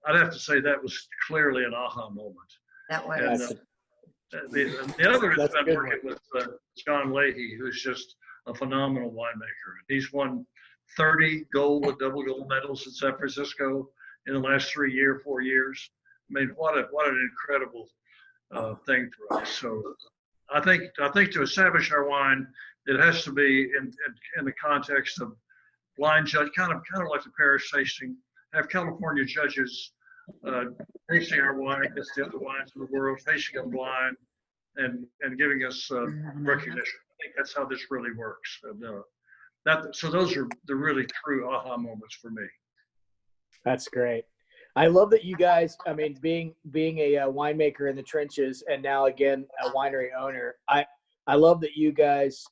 I'd have to say that was clearly an aha moment. That was. And the other is I've been working with John Leahy, who's just a phenomenal winemaker. He's won 30 gold and double gold medals in San Francisco in the last 4 years. I mean, what an incredible thing for us. So I think to establish our wine, it has to be in the context of blind judge, kind of like the parish tasting. Have California judges tasting our wine against the other wines in the world, tasting them blind, and giving us recognition. I think that's how this really works. And, so those are the really true aha moments for me. That's great. I love that you guys, I mean, being a winemaker in the trenches and now again a winery owner, I love that you guys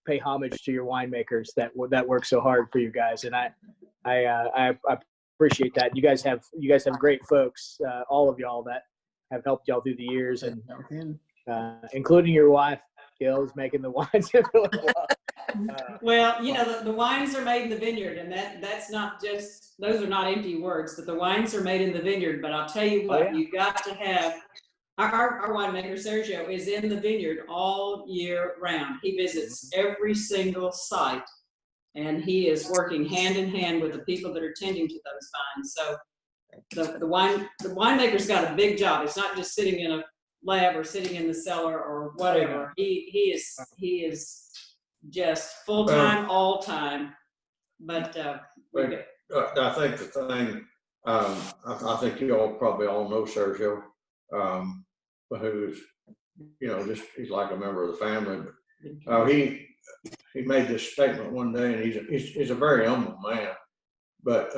pay homage to your winemakers that work so hard for you guys, and I appreciate that. You guys have great folks, all of y'all that have helped y'all through the years, and including your wife, Gill, is making the wines really well. Well, the wines are made in the vineyard, and that's not just, those are not empty words, that the wines are made in the vineyard. But I'll tell you what, you got to have, our winemaker, Sergio, is in the vineyard all year round. He visits every single site, and he is working hand in hand with the people that are tending to those vines. So the winemaker's got a big job. It's not just sitting in a lab or sitting in the cellar or whatever. He is just full time, all time. But I think the thing, I think you all probably all know Sergio, who's he's like a member of the family. But he made this statement one day, and he's a very humble man, but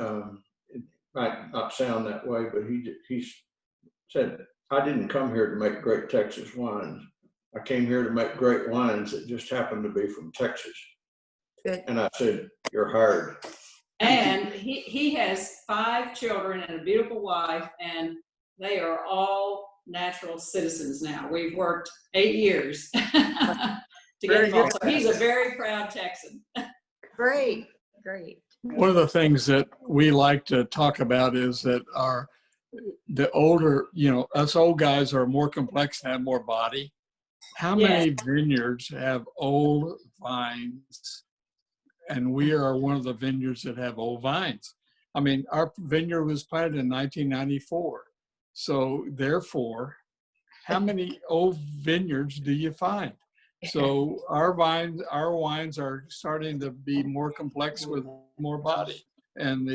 it might not sound that way. But he said, "I didn't come here to make great Texas wines. I came here to make great wines that just happen to be from Texas." Good. And I said, "You're hired." And he has 5 children and a beautiful wife, and they are all natural citizens now. We've worked 8 years to get them all. So he's a very proud Texan. Great. One of the things that we like to talk about is that the older, us old guys are more complex and have more body. How many vineyards have old vines? And we are one of the vineyards that have old vines. I mean, our vineyard was planted in 1994. So therefore, how many old vineyards do you find? So our wines are starting to be more complex with more body. And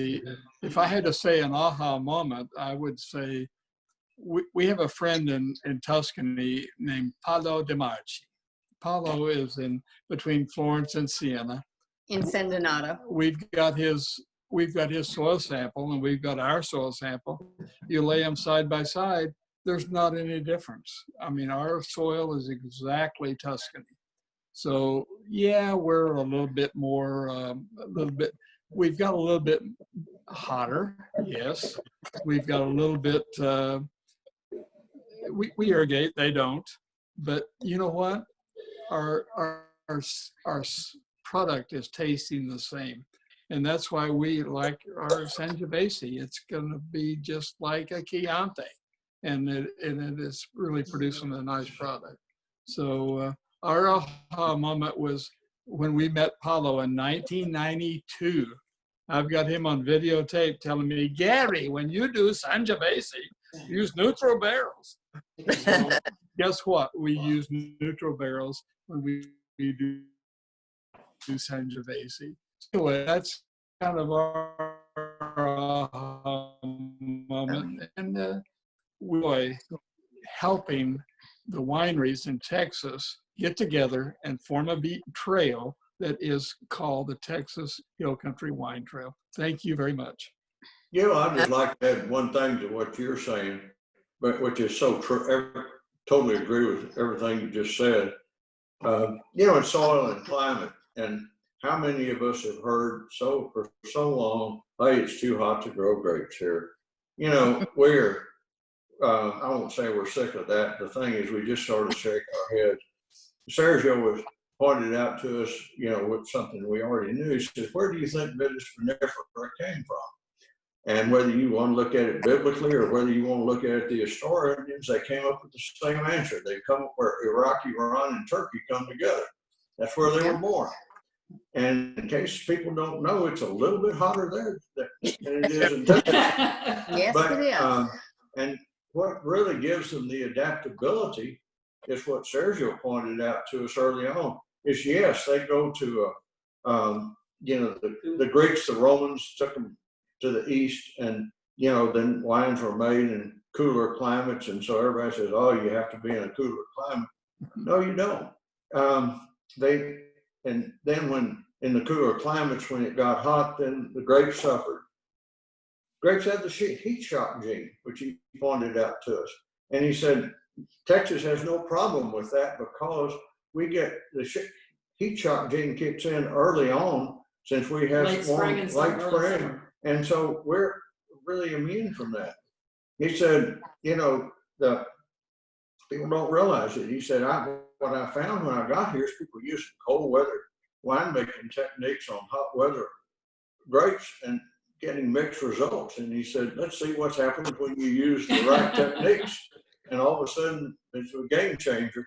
if I had to say an aha moment, I would say we have a friend in Tuscany named Paolo De Marchi. Paolo is in between Florence and Siena. In San Donato. We've got his soil sample and we've got our soil sample. You lay them side by side, there's not any difference. I mean, our soil is exactly Tuscany. So yeah, we're a little bit more, we've got a little bit hotter. Yes. We've got a little bit, we irrigate, they don't, but you know what? Our product is tasting the same. And that's why we like our Sangiovese. It's going to be just like a Chianti, and it is really producing a nice product. So our aha moment was when we met Paulo in 1992. I've got him on videotape telling me, Gary, when you do Sangiovese, use neutral barrels. So guess what? We use neutral barrels when we do Sangiovese. Anyway, that's kind of our moment. And we're helping the wineries in Texas get together and form a trail that is called the Texas Hill Country Wine Trail. Thank you very much. I'd just like to add one thing to what you're saying, but which is so true. Totally agree with everything you just said. It's soil and climate, and how many of us have heard for so long, hey, it's too hot to grow grapes here. We're, I won't say we're sick of that. The thing is, we just sort of shake our heads. Sergio was pointed out to us, with something we already knew. He says, where do you think Vitis vinifera came from? And whether you want to look at it biblically or whether you want to look at it the historians, they came up with the same answer. They come up where Iraq, Iran, and Turkey come together. That's where they were born. And in case people don't know, it's a little bit hotter there than it is in Texas. Yes, it is. And what really gives them the adaptability is what Sergio pointed out to us early on. Is yes, they go to the Greeks, the Romans took them to the east, and then wines were made in cooler climates, and so everybody says, oh, you have to be in a cooler climate. No, you don't. And then when in the cooler climates, when it got hot, then the grapes suffered. Grapes had the heat shock gene, which he pointed out to us, and he said Texas has no problem with that because we get the heat shock gene kicks in early on, since we have late spring. And so we're really immune from that. He said, the people don't realize it. He said, what I found when I got here is people using cold weather winemaking techniques on hot weather grapes and getting mixed results. And he said, let's see what's happened when you use the right techniques. And all of a sudden, it's a game changer.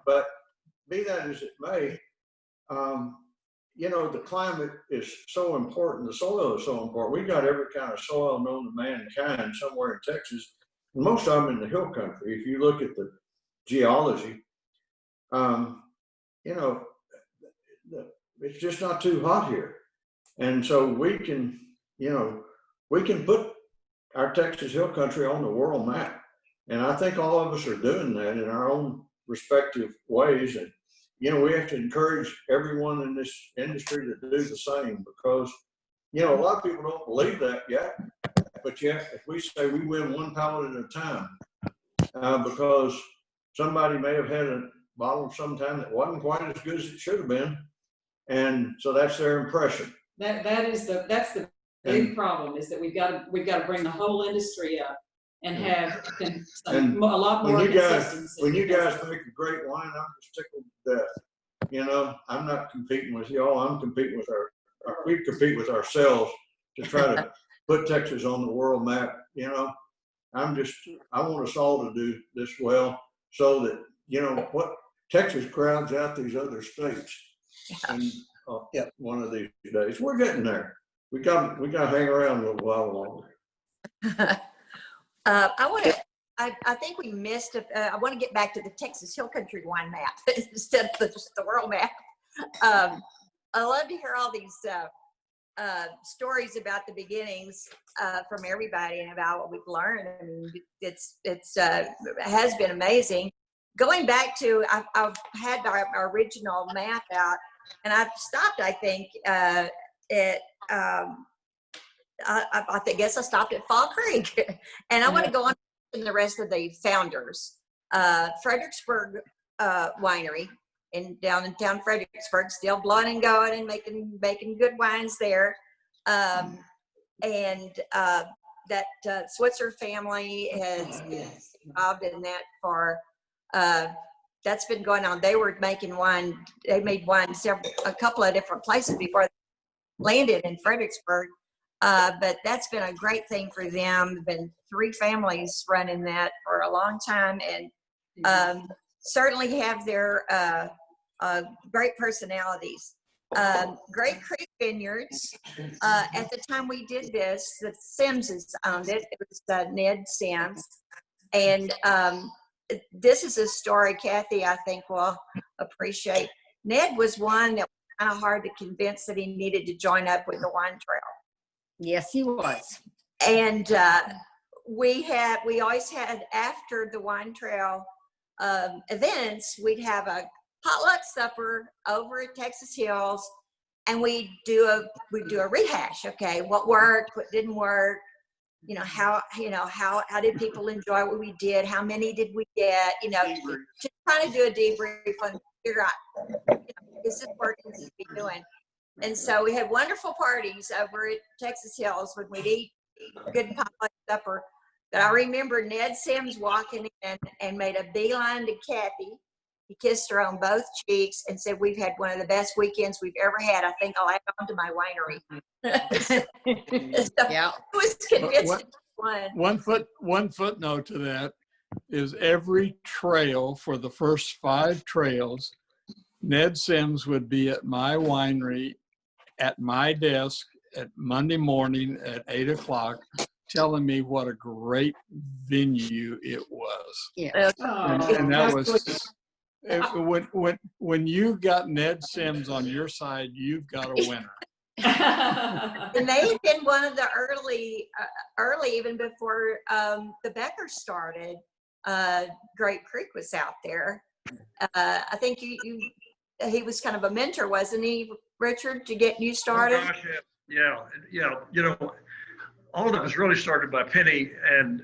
But be that as it may, the climate is so important. The soil is so important. We've got every kind of soil known to mankind somewhere in Texas, and most of them in the hill country. If you look at the geology, it's just not too hot here. And so we can put our Texas hill country on the world map. And I think all of us are doing that in our own respective ways. And we have to encourage everyone in this industry to do the same, because, a lot of people don't believe that yet. But yet, if we say we win one pallet at a time, because somebody may have had a bottle sometime that wasn't quite as good as it should have been, and so that's their impression. That's the big problem, is that we've got to bring the whole industry up and have a lot more consistency. When you guys make a great wine, I'm just tickled to death. I'm not competing with y'all. I'm competing with we compete with ourselves to try to put Texas on the world map. I want us all to do this well, so that, Texas crowds out these other states. And one of these days, we're getting there. We got to hang around a little while longer. I think we missed, I want to get back to the Texas Hill Country wine map instead of just the world map. I love to hear all these stories about the beginnars from everybody and about what we've learned. I mean, it has been amazing. Going back to, I've had our original map out, and I've stopped, I think, I guess I stopped at Fall Creek. And I want to go on to the rest of the founders. Fredericksburg Winery down in town, Fredericksburg, still blowing and going and making good wines there. And that Switzer family has been involved in that for, that's been going on. They were making wine, they made wine a couple of different places before they landed in Fredericksburg. But that's been a great thing for them. Been 3 families running that for a long time, and certainly have their great personalities. Great Creek Vineyards. At the time we did this, the Simses owned it. It was Ned Sims. And this is a story Kathy, I think, will appreciate. Ned was one that was kind of hard to convince that he needed to join up with the wine trail. Yes, he was. And we always had, after the wine trail events, we'd have a potluck supper over at Texas Hills, and we'd do a rehash. Okay, what worked, what didn't work, how did people enjoy what we did, how many did we get, just trying to do a debrief and figure out, is this working, what we doing? And so we had wonderful parties over at Texas Hills when we'd eat good potluck supper. But I remember Ned Sims walking in and made a beeline to Kathy. He kissed her on both cheeks and said, "We've had one of the best weekends we've ever had. I think I'll add on to my winery." So Yeah. it was convincing. One footnote to that is every trail for the first 5 trails, Ned Sims would be at my winery at my desk at Monday morning at 8 o'clock telling me what a great venue it was. Yeah. And that was, when you've got Ned Sims on your side, you've got a winner. And they had been one of the early, even before the Becker started. Great Creek was out there. I think he was kind of a mentor, wasn't he, Richard, to get you started? Oh, gosh, yeah. All of it was really started by Penny and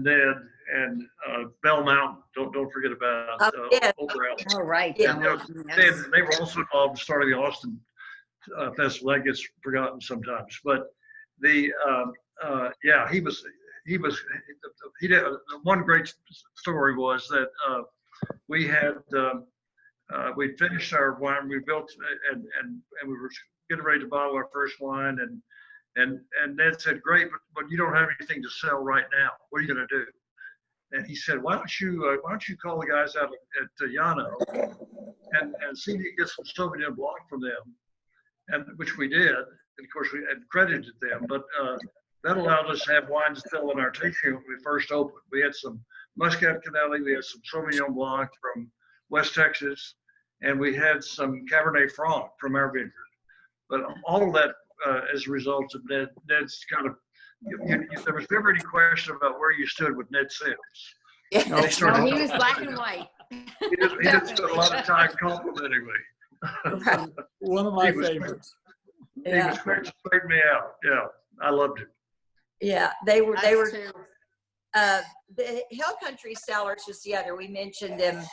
Ned and Bell Mountain. Don't forget about Auler. Oh, right. And, they were also involved in starting the Austin Festival. That gets forgotten sometimes. But he did. One great story was that we finished our wine. We built and we were getting ready to bottle our first wine, and Ned said, "Great, but you don't have anything to sell right now. What are you going to do?" And he said, "Why don't you call the guys out at Yano and see if you get some Sauvignon Blanc from them," and which we did. And of course, we had credited them, but that allowed us to have wine to sell in our tasting when we first opened. We had some Muscat Canelli, we had some Sauvignon Blanc from West Texas, and we had some Cabernet Franc from our vineyard. But all of that as a result of Ned's kind of, there was never any question about where you stood with Ned Sims. Yeah. No, he was black and white. He didn't spend a lot of time complimenting me. One of my favorites. He was quick to straighten me out. Yeah, I loved him. Yeah, they were. Too. The Hill Country Cellars was the other. We mentioned them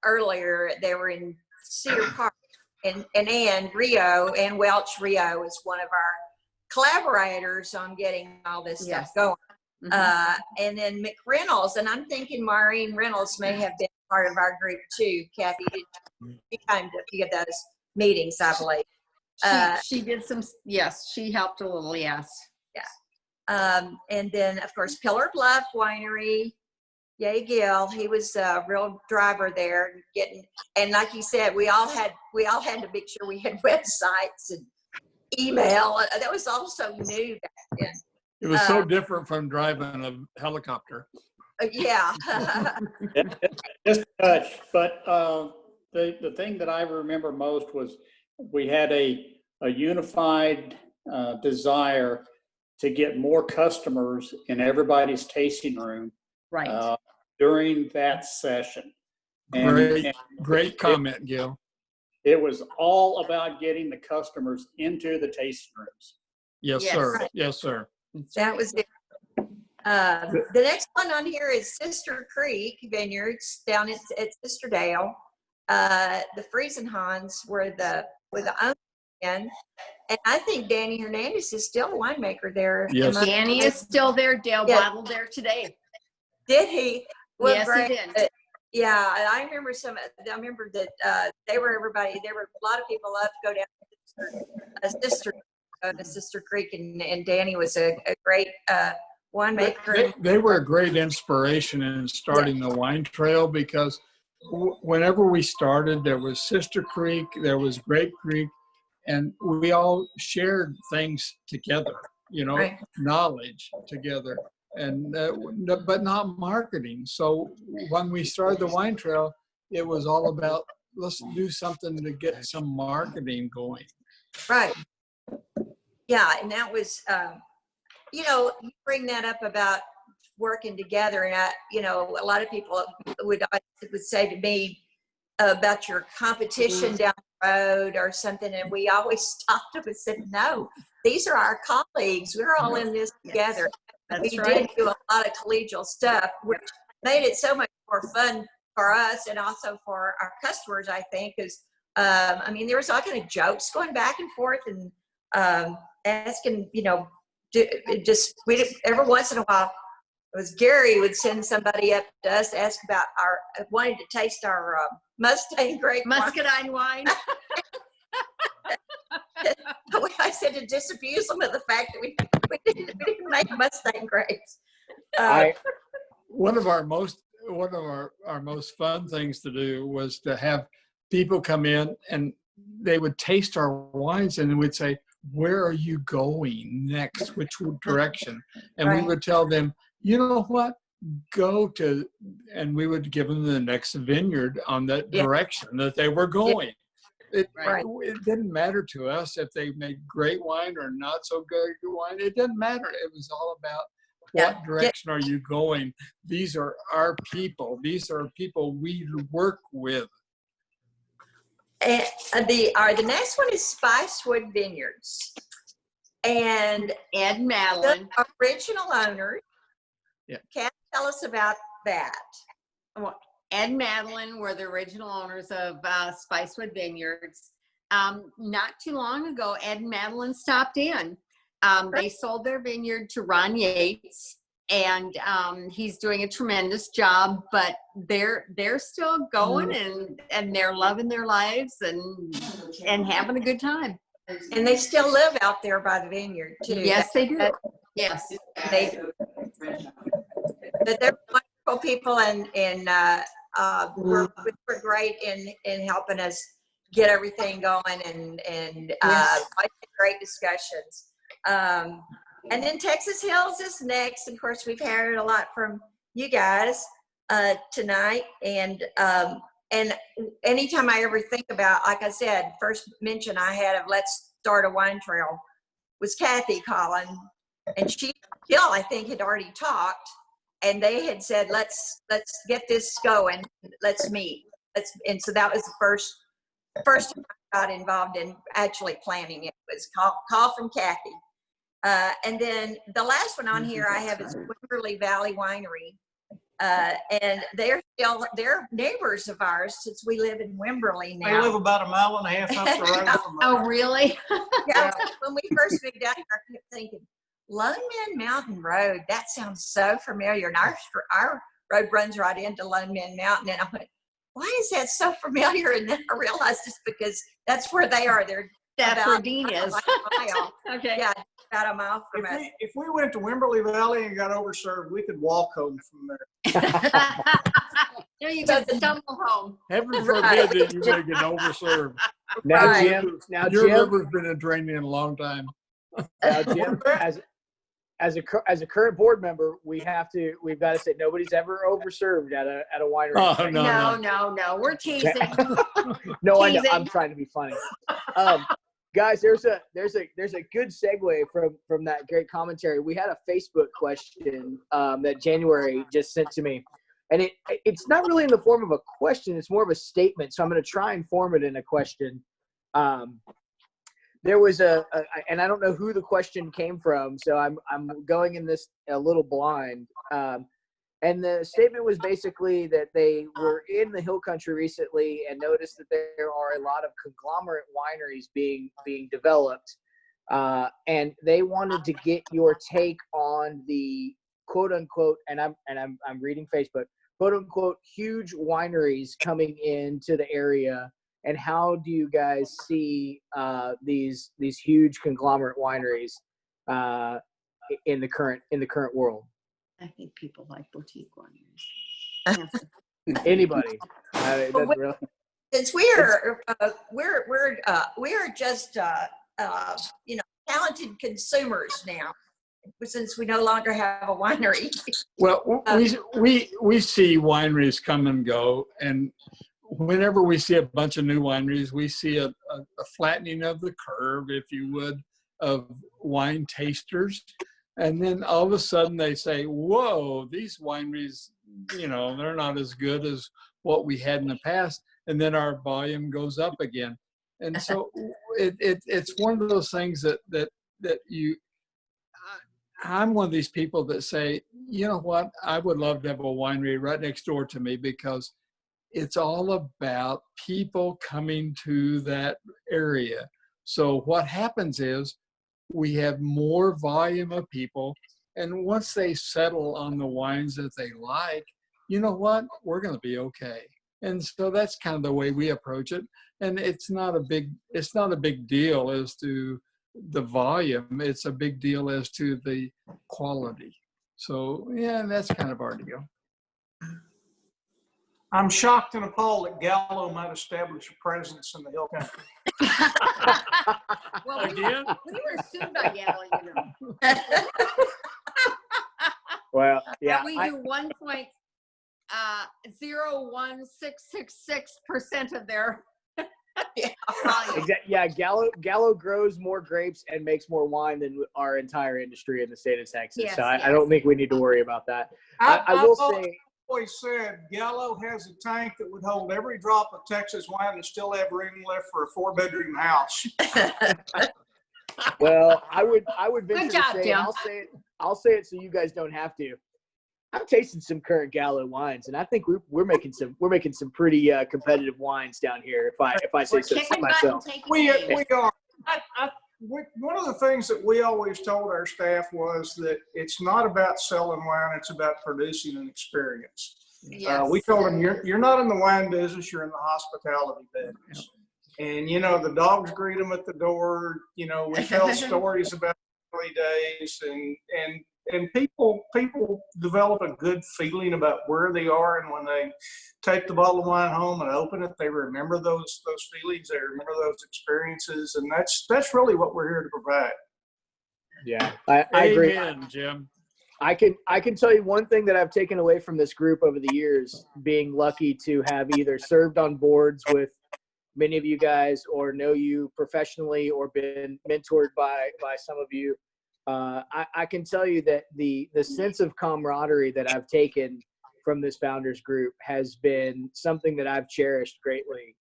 earlier. They were in Cedar Park, and Ann Rio, Ann Welch Rio is one of our collaborators on getting all this stuff going. And then McReynolds, and I'm thinking Maureen Reynolds may have been part of our group too. Kathy, she came to a few of those meetings, I believe. She did some, yes, she helped a little, yes. Yeah. And then, of course, Pillar Bluff Winery, Gill, he was a real driver there. And like you said, we all had to make sure we had websites and email. That was also new back then. It was so different from driving a helicopter. Yeah. Just a touch, but the thing that I remember most was we had a unified desire to get more customers in everybody's tasting room during that session. Great comment, Gill. It was all about getting the customers into the tasting rooms. Yes, sir. Right. Yes, sir. That was it. The next one on here is Sister Creek Vineyards down at Sister Dale. The Friesenhans were the owner, and I think Danny Hernandez is still a winemaker there. Yes, Danny is still there. Dale bottled there today. Did he? Well, yes, great. he did. Yeah, I remember that there were a lot of people left to go down to Sister Creek, and Danny was a great winemaker. They were a great inspiration in starting the wine trail, because whenever we started, there was Sister Creek, there was Grape Creek, and we all shared things together, Right. knowledge together, and but not marketing. So when we started the wine trail, it was all about, let's do something to get some marketing going. Right. Yeah, and that was, you bring that up about working together, and a lot of people would say to me about your competition down the road or something, and we always stopped them and said, no, these are our colleagues. We're all in this together. That's We right. did do a lot of collegial stuff, which made it so much more fun for us and also for our customers, I think, because there was all kind of jokes going back and forth and asking, every once in a while, it was Gary would send somebody up to us to ask about wanted to taste our Mustang grape Muscadine wine. I said to disabuse them of the fact that we didn't make Mustang grapes. One of our most fun things to do was to have people come in and they would taste our wines and then we'd say, where are you going next? Which direction? And we would tell them, you know what? Go to, and we would give them the next vineyard on that direction that they were going. It didn't matter to us if they made great wine or not so good wine. It didn't matter. It was all about what direction are you going? These are our people. These are people we work with. And the next one is Spicewood Vineyards. And Ed Madeline. The original owners. Yeah. Can you tell us about that? Well, Ed Madeline were the original owners of Spicewood Vineyards. Not too long ago, Ed and Madeline stopped in. They sold their vineyard to Ron Yates, and he's doing a tremendous job, but they're still going and they're loving their lives and having a good time. And they still live out there by the vineyard too. Yes, they do. Yes. But they're wonderful people, and we're great in helping us get everything going, and great discussions. And then Texas Hills is next. Of course, we've heard a lot from you guys tonight, and anytime I ever think about, like I said, first mention I had of let's start a wine trail was Kathy calling, and Gill, I think, had already talked, and they had said let's get this going, let's meet, and so that was the first time I got involved in actually planning it. Was call from Kathy. And then the last one on here I have is Wimberley Valley Winery. And they're neighbors of ours since we live in Wimberley now. They live about a mile and a half up the road from us. Oh, really? Yeah, when we first moved down here, I kept thinking, Lone Man Mountain Road, that sounds so familiar. And our road runs right into Lone Man Mountain. And I went, why is that so familiar? And then I realized it's because that's where they are. That's where Dean is. Like a mile. Okay. Yeah, about a mile from us. If we went to Wimberley Valley and got overserved, we could walk home from there. No, you can stumble home. Heaven forbid that you may get overserved. Now, Right. Jim. Now, Your Jim. river's been in training a long time. Jim, as a current board member, we've got to say nobody's ever overserved at a winery. Oh, No. We're teasing. No, I know. Teasing. I'm trying to be funny. Guys, there's a good segue from that great commentary. We had a Facebook question that January just sent to me, and it's not really in the form of a question. It's more of a statement. So I'm going to try and form it in a question. There was and I don't know who the question came from, so I'm going in this a little blind. And the statement was basically that they were in the Hill Country recently and noticed that there are a lot of conglomerate wineries being developed, and they wanted to get your take on the quote unquote, and I'm reading Facebook, quote unquote huge wineries coming into the area. And how do you guys see these huge conglomerate wineries in the current world? I think people like boutique wineries. Anybody. It doesn't really. Since we're just talented consumers now, since we no longer have a winery. Well, we see wineries come and go, and whenever we see a bunch of new wineries, we see a flattening of the curve, if you would, of wine tasters. And then all of a sudden they say, whoa, these wineries, they're not as good as what we had in the past. And then our volume goes up again. And so it's one of those things that I'm one of these people that say, you know what, I would love to have a winery right next door to me, because it's all about people coming to that area. So what happens is we have more volume of people, and once they settle on the wines that they like, you know what, we're going to be okay. And so that's kind of the way we approach it. And it's not a big deal as to the volume. It's a big deal as to the quality. So yeah, that's kind of our deal. I'm shocked and appalled that Gallo might establish a presence in the Hill Country. Well, Again? we were sued by Gallo, Well, yeah. And we do 0.01666% of their volume. Yeah, Gallo grows more grapes and makes more wine than our entire industry in the state of Texas. Yes, so yes. I don't think we need to worry about that. I I've will say, always said Gallo has a tank that would hold every drop of Texas wine and still have room left for a 4-bedroom house. well, I would venture Good job, to say, Jim. I'll say it so you guys don't have to. I'm tasting some current Gallo wines, and I think we're making some pretty competitive wines down here. If I say so myself. We are. One of the things that we always told our staff was that it's not about selling wine; it's about producing an experience. Yes. We told them you're not in the wine business; you're in the hospitality business. And the dogs greet them at the door. We tell stories about early days, and people develop a good feeling about where they are, and when they take the bottle of wine home and open it, they remember those feelings, they remember those experiences, and that's really what we're here to provide. Yeah, I agree. Amen, Jim. I can tell you one thing that I've taken away from this group over the years, being lucky to have either served on boards with many of you guys, or know you professionally, or been mentored by some of you. I can tell you that the sense of camaraderie that I've taken from this founders group has been something that I've cherished greatly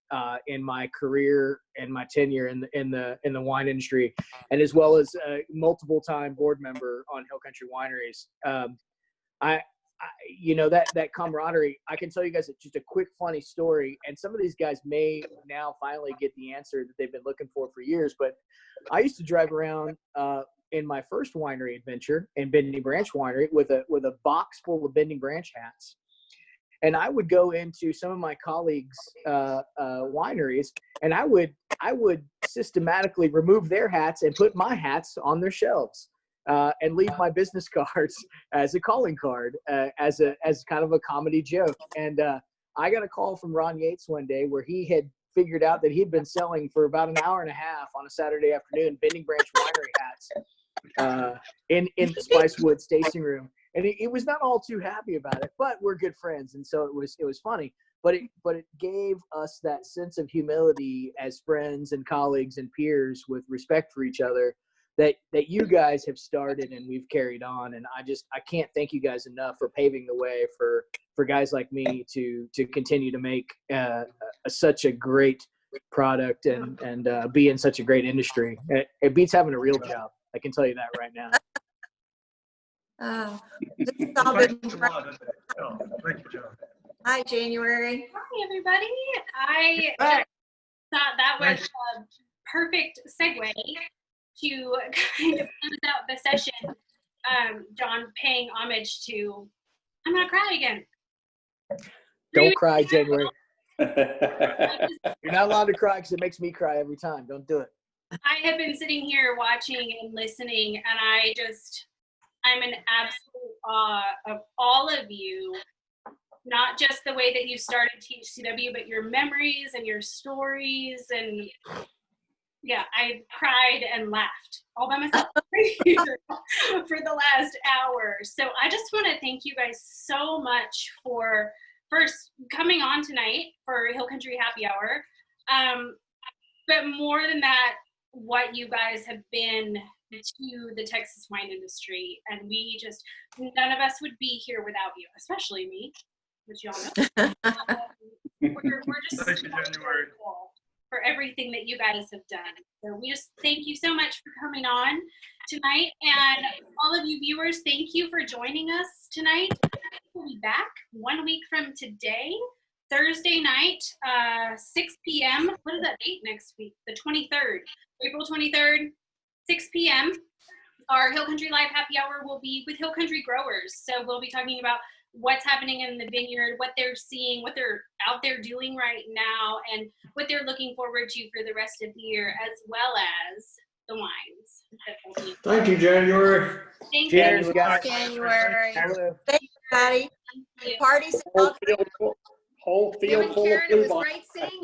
in my career and my tenure in the wine industry, and as well as a multiple time board member on Hill Country Wineries. That camaraderie, I can tell you guys just a quick funny story, and some of these guys may now finally get the answer that they've been looking for years. But I used to drive around in my first winery adventure in Bending Branch Winery with a box full of Bending Branch hats. And I would go into some of my colleagues' wineries, and I would systematically remove their hats and put my hats on their shelves, and leave my business cards as a calling card, as kind of a comedy joke. And I got a call from Ron Yates one day where he had figured out that he'd been selling for about an hour and a half on a Saturday afternoon Bending Branch Winery hats in the Spicewoods tasting room. And he was not all too happy about it, but we're good friends, and so it was funny. But it gave us that sense of humility as friends and colleagues and peers, with respect for each other, that you guys have started and we've carried on. And I can't thank you guys enough for paving the way for guys like me to continue to make such a great product and be in such a great industry. It beats having a real job. I can tell you that right now. This has all been Thank you, John. Hi, January. Hi, everybody. I thought that was a perfect segue to kind of close out the session. John paying homage to, I'm going to cry again. Don't cry, January. You're not allowed to cry because it makes me cry every time. Don't do it. I have been sitting here watching and listening, and I'm in absolute awe of all of you not just the way that you started THCW, but your memories and your stories. And yeah, I cried and laughed all by myself for the last hour. So I just want to thank you guys so much for first coming on tonight for Hill Country Happy Hour. But more than that, what you guys have been to the Texas wine industry. And none of us would be here without you, especially me, which y'all know. We're just Thank you, so January. grateful for everything that you guys have done. So we just thank you so much for coming on tonight. And all of you viewers, thank you for joining us tonight. We'll be back 1 week from today, Thursday night, 6 p.m. What is that date next week? The 23rd, April 23rd, 6 p.m. Our Hill Country Live Happy Hour will be with Hill Country growers. So we'll be talking about what's happening in the vineyard, what they're seeing, what they're out there doing right now, and what they're looking forward to for the rest of the year, as well as the wines. Thank you, January. Thank Cheers, you. guys. January. Thank you, buddy. Thank you. Parties. Whole field Kim full of and Karen, it was bluebonnet. great seeing you.